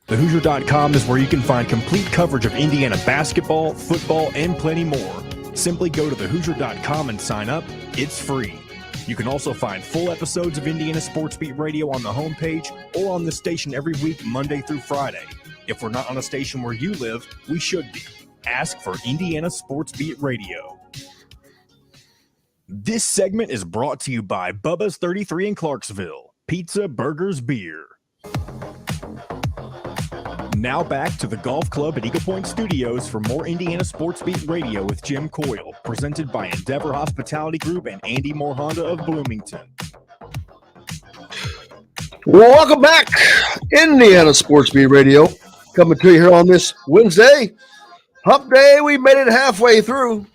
TheHoosier.com is where you can find complete coverage of Indiana basketball, football, and plenty more. Simply go to TheHoosier.com and sign up. It's free. You can also find full episodes of Indiana Sports Beat Radio on the homepage or on the station every week, Monday through Friday. If we're not on a station where you live, we should be. Ask for Indiana Sports Beat Radio. This segment is brought to you by Bubba's 33 in Clarksville. Pizza, burgers, beer. Now back to the Golf Club at Eagle Point Studios for more Indiana Sports Beat Radio with Jim Coyle, presented by Endeavor Hospitality Group and Andy Moore Honda of Bloomington. Welcome back, Indiana Sports Beat Radio, coming to you here on this Wednesday. Hump Day, we made it halfway through.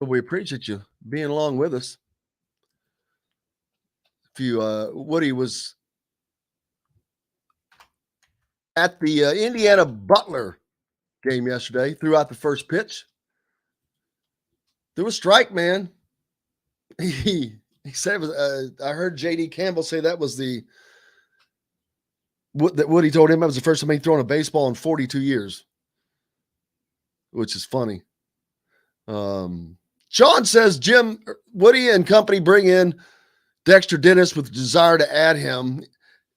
But we appreciate you being along with us. If you, Woody was at the Indiana Butler game yesterday, threw out the first pitch. There was strike, man. He said it was, I heard J.D. Campbell say that was what he told him that was the first time he'd thrown a baseball in 42 years, which is funny. Sean says, Jim, Woody and company bring in Dexter Dennis with the desire to add him.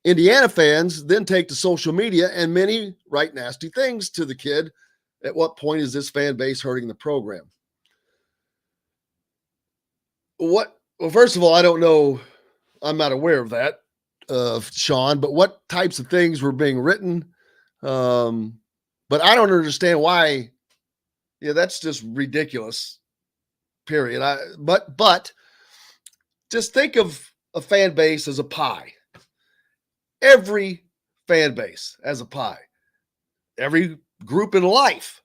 Indiana fans then take to social media and many write nasty things to the kid. At what point is this fan base hurting the program? Well, first of all, I don't know. I'm not aware of that, Sean, but what types of things were being written? But I don't understand why. Yeah, that's just ridiculous, period. But just think of a fan base as a pie. Every fan base as a pie. Every group in life.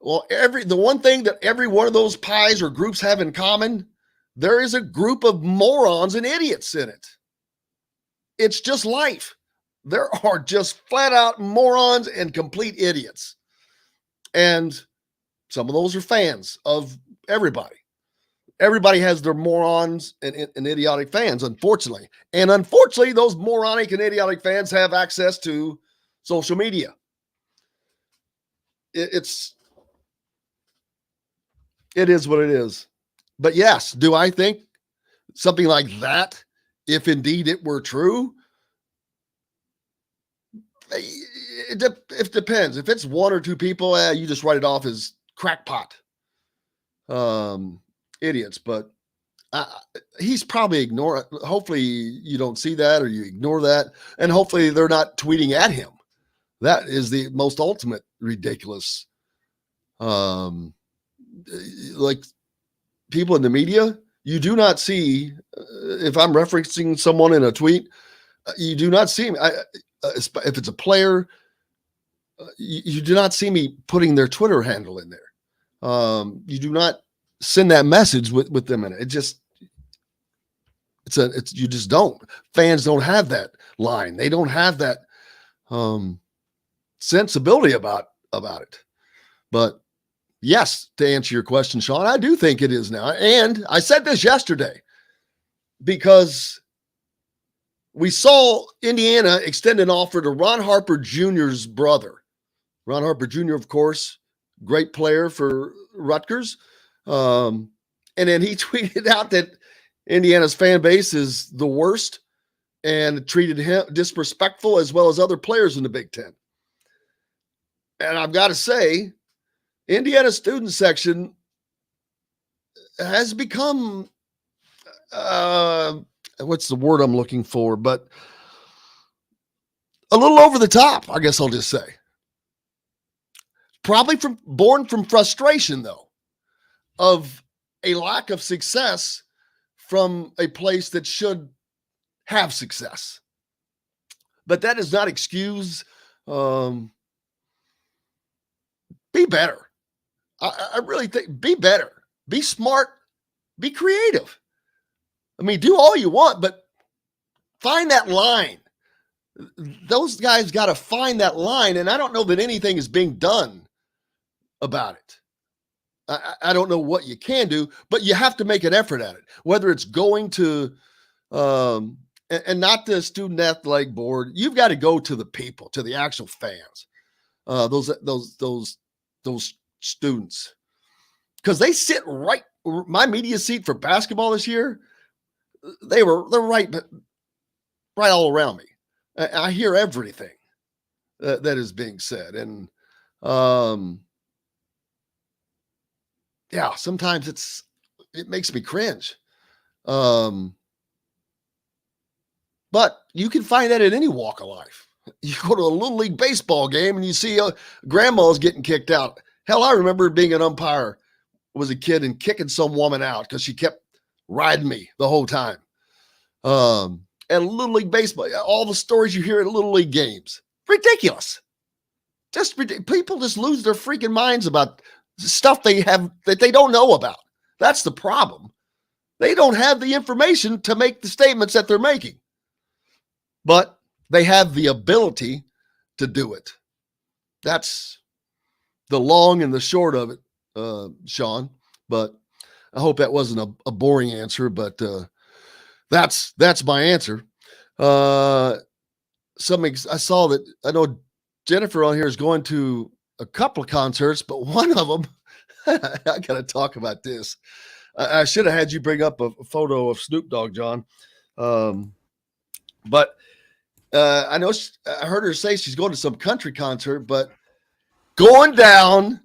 Well, the one thing that every one of those pies or groups have in common, there is a group of morons and idiots in it. It's just life. There are just flat out morons and complete idiots. And some of those are fans of everybody. Everybody has their morons and idiotic fans, unfortunately. And unfortunately, those moronic and idiotic fans have access to social media. It is what it is. But yes, do I think something like that, if indeed it were true? It depends. If it's one or two people, you just write it off as crackpot. Idiots, but he's probably ignoring. Hopefully you don't see that or you ignore that. And hopefully they're not tweeting at him. That is the most ultimate ridiculous. Like people in the media, you do not see, if I'm referencing someone in a tweet, you do not see me. If it's a player, you do not see me putting their Twitter handle in there. You do not send that message with them in it. You just don't. Fans don't have that line. They don't have that sensibility about it. But yes, to answer your question, Sean, I do think it is now. And I said this yesterday because we saw Indiana extend an offer to Ron Harper Jr.'s brother. Ron Harper Jr., of course, great player for Rutgers. And then he tweeted out that Indiana's fan base is the worst and treated him disrespectful as well as other players in the Big Ten. And I've got to say, Indiana student section has become, what's the word I'm looking for, but a little over the top, I guess I'll just say. Probably born from frustration, though, of a lack of success from a place that should have success. But that does not excuse be better. I really think be better, be smart, be creative. I mean, do all you want, but find that line. Those guys got to find that line. And I don't know that anything is being done about it. I don't know what you can do, but you have to make an effort at it, whether it's going to, and not the student athletic board. You've got to go to the people, to the actual fans, those students, because they sit right. My media seat for basketball this year, they're right all around me. I hear everything that is being said, and yeah, sometimes it makes me cringe. But you can find that in any walk of life. You go to a Little League baseball game and you see grandma's getting kicked out. Hell, I remember being an umpire was a kid and kicking some woman out because she kept riding me the whole time. And Little League baseball, all the stories you hear at Little League games, ridiculous. Just people just lose their freaking minds about stuff they have that they don't know about. That's the problem. They don't have the information to make the statements that they're making, but they have the ability to do it. That's the long and the short of it, Sean. But I hope that wasn't a boring answer, but that's my answer. I saw that, I know Jennifer on here is going to a couple of concerts, but one of them, I got to talk about this. I should have had you bring up a photo of Snoop Dogg, John. But I know I heard her say she's going to some country concert, but going down,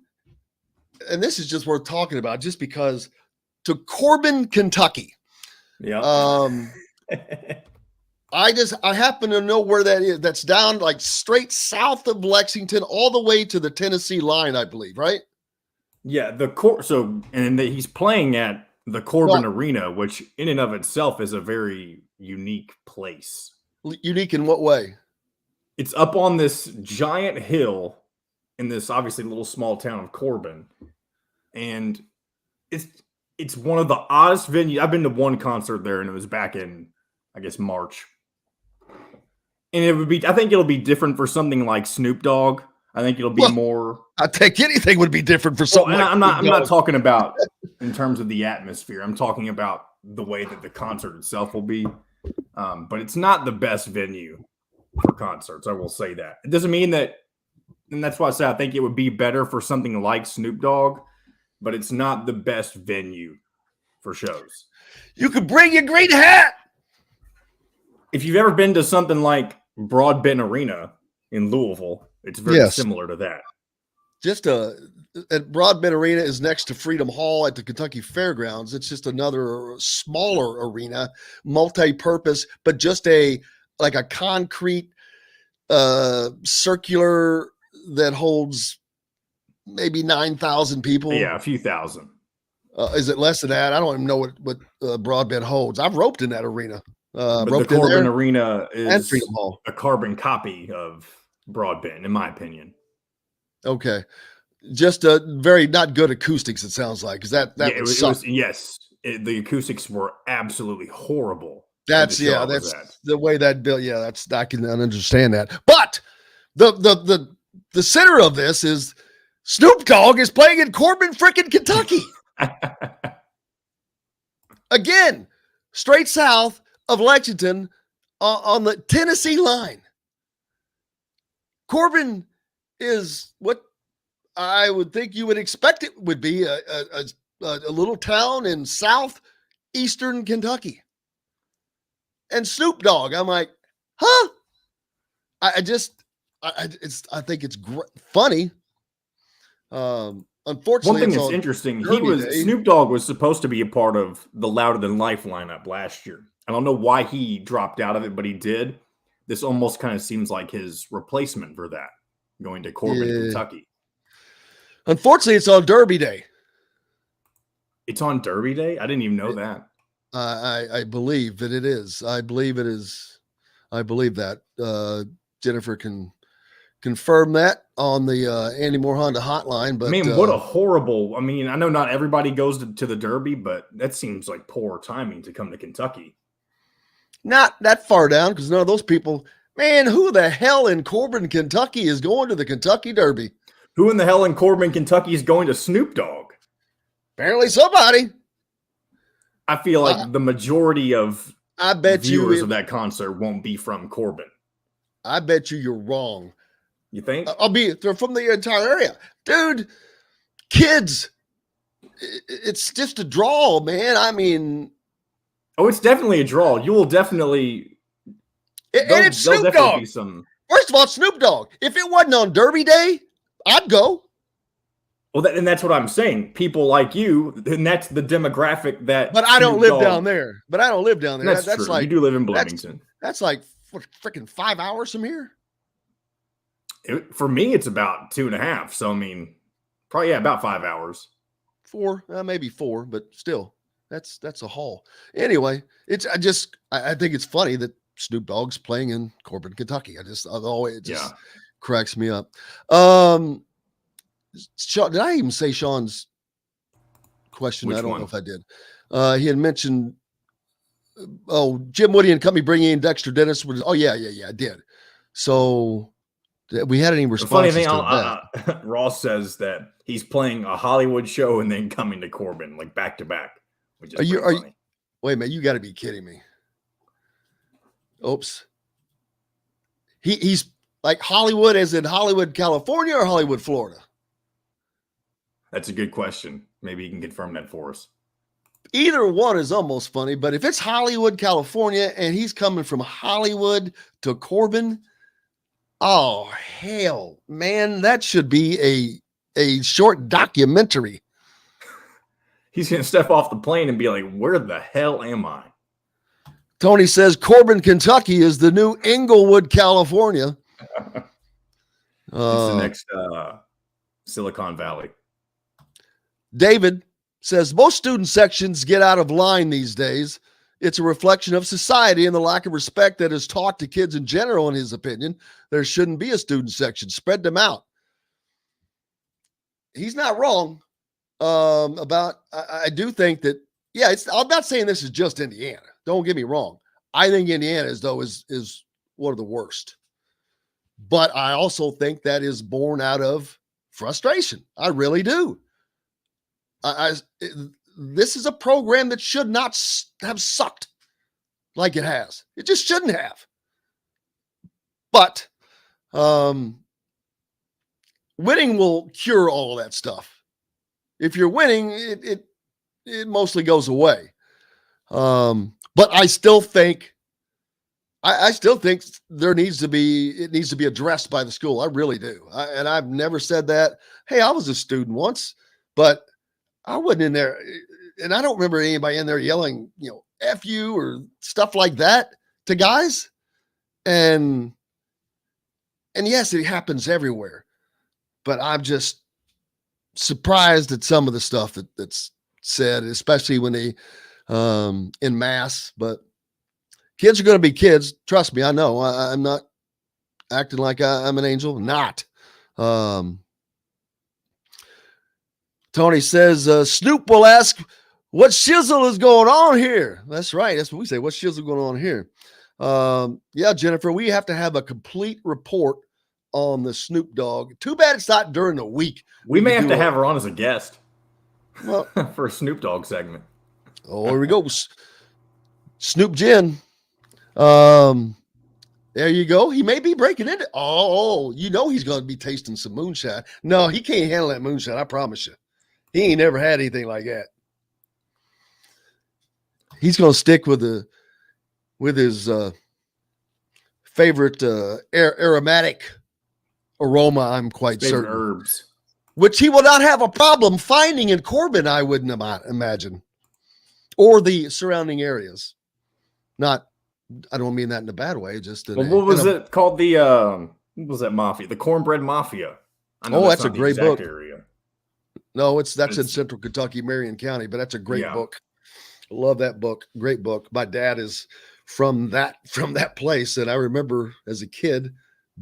and this is just worth talking about just because, to Corbin, Kentucky. Yeah. I happen to know where that is. That's down like straight south of Lexington, all the way to the Tennessee line, I believe, right? Yeah, he's playing at the Corbin Arena, which in and of itself is a very unique place. Unique in what way? It's up on this giant hill in this obviously little small town of Corbin, and it's one of the oddest venues. I've been to one concert there, and it was back in, I guess, March. And I think it'll be different for something like Snoop Dogg. I think it'll be more. I think anything would be different for something. I'm not talking about in terms of the atmosphere. I'm talking about the way that the concert itself will be. But it's not the best venue for concerts. I will say that. It doesn't mean that, and that's why I say I think it would be better for something like Snoop Dogg, but it's not the best venue for shows. You could bring your great hat. If you've ever been to something like Broadbent Arena in Louisville, it's very similar to that. Just at Broadbent Arena is next to Freedom Hall at the Kentucky Fairgrounds. It's just another smaller arena, multi-purpose, but just like a concrete circular that holds maybe 9,000 people. Yeah, a few thousand. Is it less than that? I don't even know what Broadbent holds. I've roped in that arena. But the Corbin Arena is Freedom Hall, a carbon copy of Broadbent, in my opinion. Okay. Just a very not good acoustics, it sounds like. Because the acoustics were absolutely horrible. That's the way that bill. Yeah, I can understand that. But the center of this is Snoop Dogg is playing in Corbin, freaking Kentucky. Again, straight south of Lexington on the Tennessee line. Corbin is what I would think you would expect it would be a little town in southeastern Kentucky. And Snoop Dogg, I'm like, huh? I think it's funny. Unfortunately, one thing that's interesting, Snoop Dogg was supposed to be a part of the Louder Than Life lineup last year. I don't know why he dropped out of it, but he did. This almost kind of seems like his replacement for that, going to Corbin, Kentucky. Unfortunately, it's on Derby Day. It's on Derby Day? I didn't even know that. I believe that it is. I believe it is. I believe that. Jennifer can confirm that on the Andy Moore Honda hotline. But what a horrible. I know not everybody goes to the Derby, but that seems like poor timing to come to Kentucky. Not that far down, because none of those people, man, who the hell in Corbin, Kentucky is going to the Kentucky Derby? Who in the hell in Corbin, Kentucky is going to Snoop Dogg? Apparently somebody. I feel like the majority of viewers of that concert won't be from Corbin. I bet you're wrong. You think? They're from the entire area. Dude, kids, it's just a draw, man. Oh, it's definitely a draw. You will definitely. And it's Snoop Dogg. First of all, Snoop Dogg. If it wasn't on Derby Day, I'd go. Well, and that's what I'm saying. People like you, and that's the demographic that. But I don't live down there. That's true. Like, you do live in Bloomington. That's like freaking 5 hours from here. For me, it's about 2.5. So, I mean, probably, about 5 hours. 4, maybe 4, but still, that's a haul. Anyway, I think it's funny that Snoop Dogg's playing in Corbin, Kentucky. It just cracks me up. Sean, did I even say Sean's question? Which I don't one? know if I did. He had mentioned, Jim Woody and company bringing in Dexter Dennis. Yeah, I did. So we had any responses? The funny thing, Ross says that he's playing a Hollywood show and then coming to Corbin, like back to back. Which is funny. Wait a minute, you got to be kidding me. Oops. He's like Hollywood as in Hollywood, California, or Hollywood, Florida? That's a good question. Maybe you can confirm that for us. Either one is almost funny, but if it's Hollywood, California, and he's coming from Hollywood to Corbin, oh, hell, man, that should be a short documentary. He's going to step off the plane and be like, where the hell am I? Tony says Corbin, Kentucky is the new Inglewood, California. It's the next Silicon Valley. David says most student sections get out of line these days. It's a reflection of society and the lack of respect that is taught to kids in general, in his opinion. There shouldn't be a student section. Spread them out. He's not wrong I do think that, I'm not saying this is just Indiana. Don't get me wrong. I think Indiana is one of the worst. But I also think that is born out of frustration. I really do. This is a program that should not have sucked like it has. It just shouldn't have. But winning will cure all of that stuff. If you're winning, it mostly goes away. But I still think it needs to be addressed by the school. I really do. And I've never said that. Hey, I was a student once, but I wasn't in there, and I don't remember anybody in there yelling, F you or stuff like that to guys. And yes, it happens everywhere, but I'm just surprised at some of the stuff that's said, especially when they in mass. But kids are going to be kids. Trust me, I know. I'm not acting like I'm an angel. Not. Tony says, Snoop will ask, what shizzle is going on here? That's right. That's what we say. What shizzle going on here? Yeah, Jennifer, we have to have a complete report on the Snoop Dogg. Too bad it's not during the week. We may have to have her on as a guest well, for a Snoop Dogg segment. Oh, here we go. Snoop Gin. There you go. He may be breaking into. He's going to be tasting some moonshine. No, he can't handle that moonshine. I promise you. He ain't never had anything like that. He's going to stick with his favorite aromatic aroma. I'm quite certain. Herbs, which he will not have a problem finding in Corbin. I wouldn't imagine, or the surrounding areas. I don't mean that in a bad way. Just what was it called? What was that mafia? The Cornbread Mafia. That's a great book. Area. No, that's in Central Kentucky, Marion County, but that's a great book. Love that book. Great book. My dad is from that place, and I remember as a kid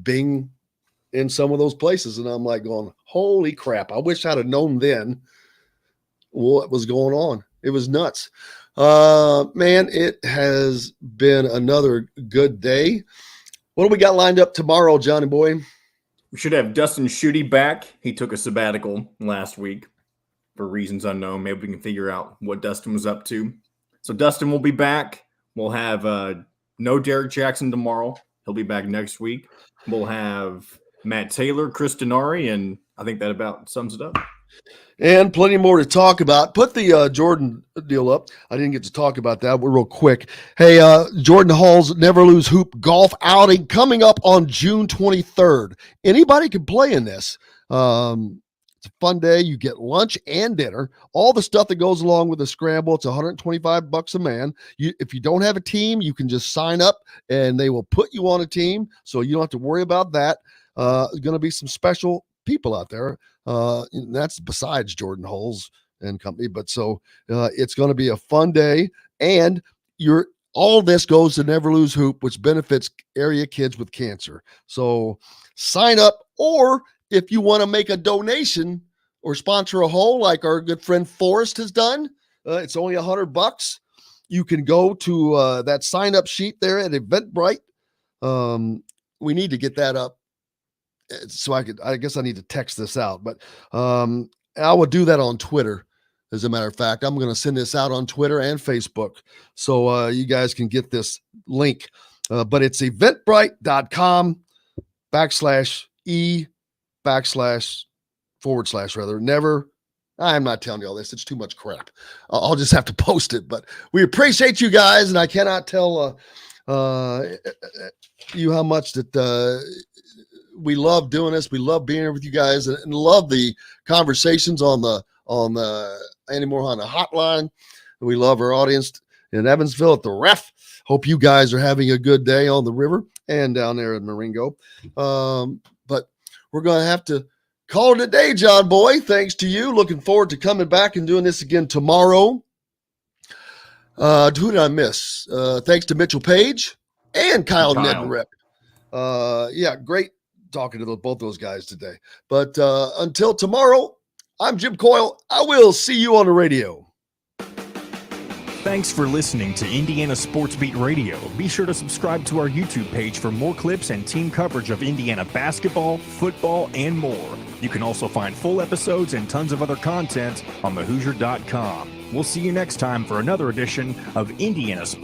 being in some of those places, and I'm like going, holy crap, I wish I'd have known then what was going on. It was nuts. Man, it has been another good day. What do we got lined up tomorrow, Johnny boy? We should have Dustin Schutte back. He took a sabbatical last week for reasons unknown. Maybe we can figure out what Dustin was up to. So Dustin will be back. We'll have no Derek Jackson tomorrow. He'll be back next week. We'll have Matt Taylor, Chris Denari, and I think that about sums it up. And plenty more to talk about. Put the Jordan deal up. I didn't get to talk about that. We're real quick. Hey, Jordan Hall's Never Lose Hoop golf outing coming up on June 23rd. Anybody can play in this. It's a fun day. You get lunch and dinner. All the stuff that goes along with the scramble. It's $125 a man. If you don't have a team, you can just sign up and they will put you on a team. So you don't have to worry about that. going to be some special people out there. And that's besides Jordan Holes and company. But so it's going to be a fun day, and all this goes to Never Lose Hoop, which benefits area kids with cancer. So sign up, or if you want to make a donation or sponsor a hole like our good friend Forrest has done, it's only $100. You can go to that sign up sheet there at Eventbrite. We need to get that up so I guess I need to text this out, but I will do that on Twitter. As a matter of fact, I'm going to send this out on Twitter and Facebook so you guys can get this link. But it's eventbrite.com/e// never. I'm not telling you all this. It's too much crap. I'll just have to post it. But we appreciate you guys, and I cannot tell you how much that we love doing this. We love being here with you guys, and love the conversations on the Andy Moore Honda hotline. We love our audience in Evansville at the Ref. Hope you guys are having a good day on the river and down there in Marengo. But we're going to have to call it a day, John Boy. Thanks to you. Looking forward to coming back and doing this again tomorrow. Who did I miss? Thanks to Mitchell Paige and Kyle Neddenriep. Yeah, great talking to both those guys today. But until tomorrow, I'm Jim Coyle. I will see you on the radio. Thanks for listening to Indiana Sports Beat Radio. Be sure to subscribe to our YouTube page for more clips and team coverage of Indiana basketball, football, and more. You can also find full episodes and tons of other content on thehoosier.com. We'll see you next time for another edition of Indiana Sports